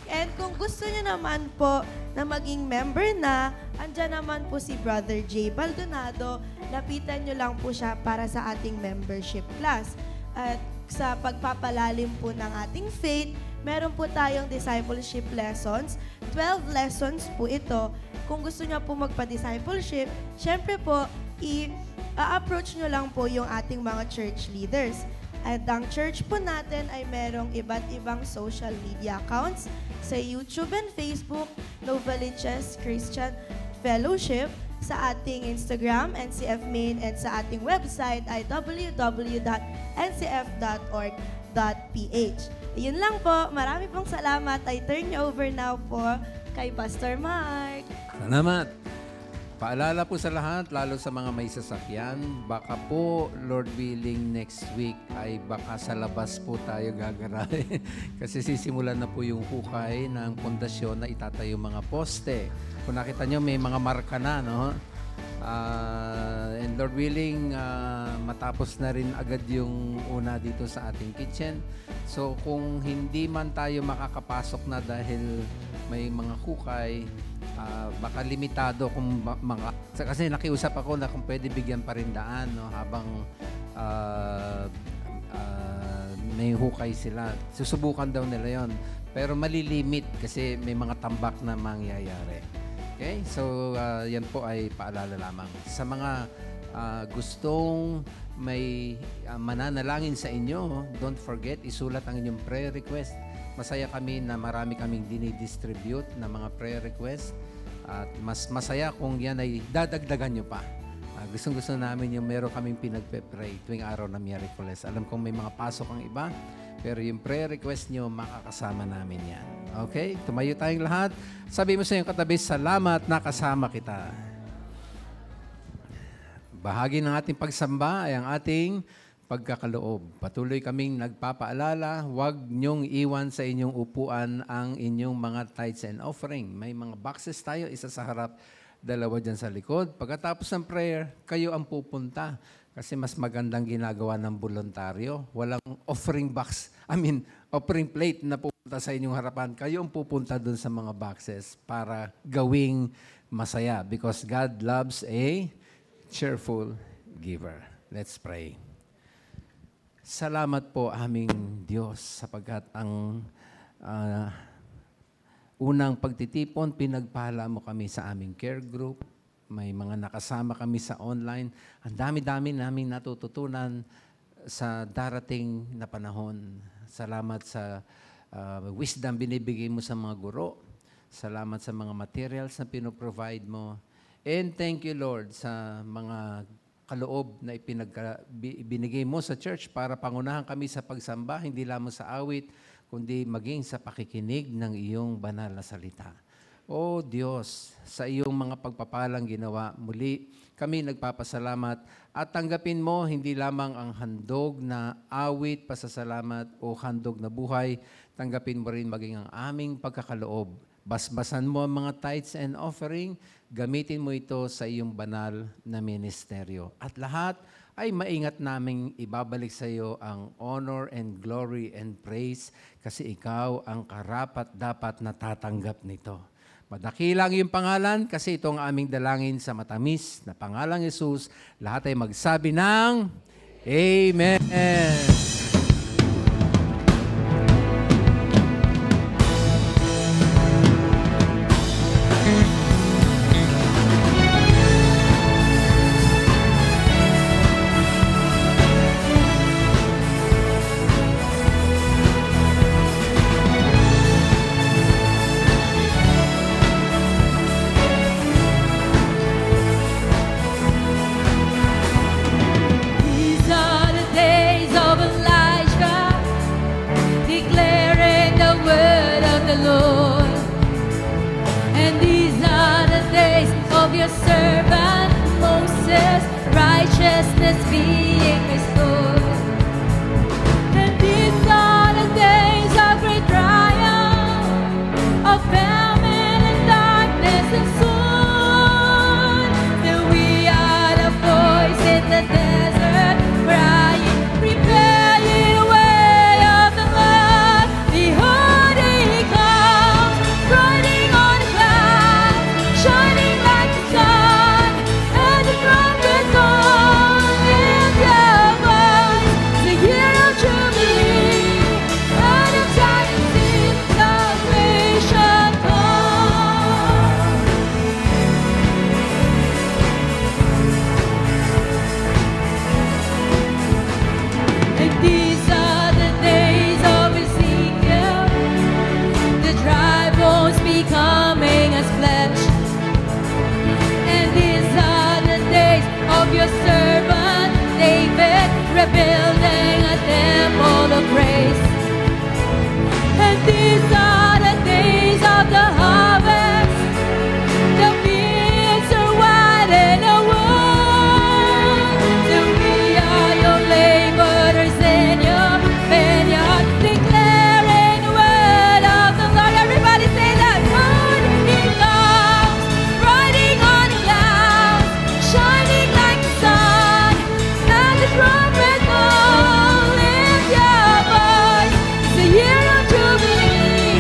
And kung gusto nyo naman po na maging member na, andyan naman po si Brother J. Baldonado, lapitan nyo lang po siya para sa ating membership class. At sa pagpapalalim po ng ating faith, meron po tayong discipleship lessons. 12 lessons po ito. Kung gusto nyo po magpa-discipleship, syempre po, i-approach nyo lang po yung ating mga church leaders. At ang church po natin ay merong iba't ibang social media accounts sa YouTube and Facebook, Novaliches Christian Fellowship, sa ating Instagram, NCF Main, and sa ating website ay www.ncf.org.ph. Yun lang po. Marami pong salamat. I turn you over now po kay Pastor Mark. Salamat. Paalala po sa lahat, lalo sa mga may sasakyan, baka po, Lord willing, next week ay baka sa labas po tayo gagarahe. Kasi sisimulan na po yung hukay ng pundasyon na itatayo mga poste. Kung nakita nyo, may mga marka na, no? And Lord willing, matapos na rin agad yung una dito sa ating kitchen. So kung hindi man tayo makakapasok na dahil may mga hukay, baka limitado kung kasi nakiusap ako na kung pwede bigyan pa rin daan, no, habang may hukay sila. Susubukan daw nila yon, pero malilimit kasi may mga tambak na mangyayari. Okay? So yan po ay paalala lamang sa mga gustong may mananalangin sa inyo. Don't forget, isulat ang inyong prayer request. Masaya kami na marami kaming dinidistribute na mga prayer request. At mas masaya kung yan ay dadagdagan nyo pa. Gustong-gusto namin yung meron kaming pinagpe-pray tuwing araw na Miyerkules. Alam kong may mga pasok ang iba, pero yung prayer request nyo, makakasama namin yan. Okay? Tumayo tayong lahat. Sabi mo sa iyong katabi, salamat na kasama kita. Bahagi ng ating pagsamba ay ang ating pagkakaloob. Patuloy kaming nagpapaalala, huwag niyong iwan sa inyong upuan ang inyong mga tithes and offering. May mga boxes tayo, isa sa harap, dalawa dyan sa likod. Pagkatapos ng prayer, kayo ang pupunta. Kasi mas magandang ginagawa ng voluntaryo. Walang offering box, offering plate na pupunta sa inyong harapan, kayo ang pupunta dun sa mga boxes para gawing masaya because God loves a cheerful giver. Let's pray. Salamat po aming Diyos sapagkat ang unang pagtitipon, pinagpala mo kami sa aming care group. May mga nakasama kami sa online. Ang dami-dami naming natututunan sa darating na panahon. Salamat sa wisdom binibigay mo sa mga guro. Salamat sa mga materials na pinoprovide mo. And thank you, Lord, sa mga kaloob na binigay mo sa church para pangunahan kami sa pagsamba, hindi lamang sa awit, kundi maging sa pakikinig ng iyong banal na salita. O Diyos, sa iyong mga pagpapalang ginawa, muli kami nagpapasalamat at tanggapin mo hindi lamang ang handog na awit, pasasalamat o handog na buhay, tanggapin mo rin maging ang aming pagkakaloob. Basbasan mo ang mga tithes and offering, gamitin mo ito sa iyong banal na ministeryo. At lahat ay maingat naming ibabalik sa iyo ang honor and glory and praise kasi ikaw ang karapat-dapat na tatanggap nito. Madakilang yung pangalan kasi ito ang aming dalangin sa matamis na pangalang Jesus. Lahat ay magsabi ng Amen. These are the days of Elijah, declaring the word of the Lord. And these are the days of your servant Moses, righteousness being restored. And these are the days of great triumph, of famine and darkness and soon till we are the voice in the desert crying, prepare ye the way of the Lord. Behold, he comes, riding on a cloud, shining like the sun, and the trumpet call, lift your voice, the year of Jubilee, and of Zion's salvation come. And these are the days of Ezekiel, the dry bones becoming as flesh. And these are the days of your servant David, rebuilding a temple of praise. And these are the days of the harvest, the fields are wide and a wood, till we are your laborers in your vineyard, declaring the word of the Lord. Everybody say that. When he comes, riding on clouds, shining like the sun, and the trumpet call, lift your voice, it's the year of Jubilee,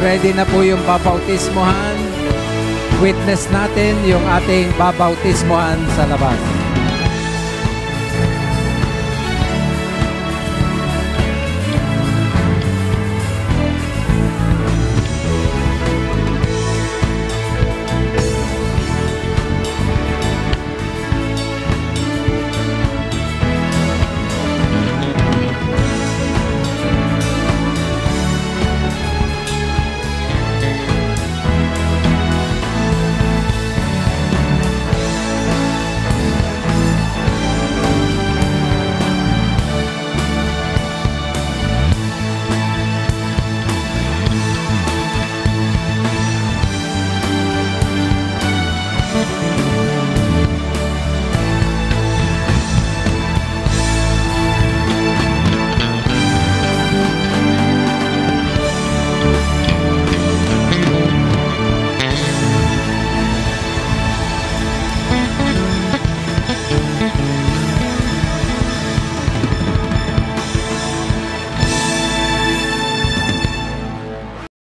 Nag-ready na po yung babautismohan. Witness natin yung ating babautismohan sa labas.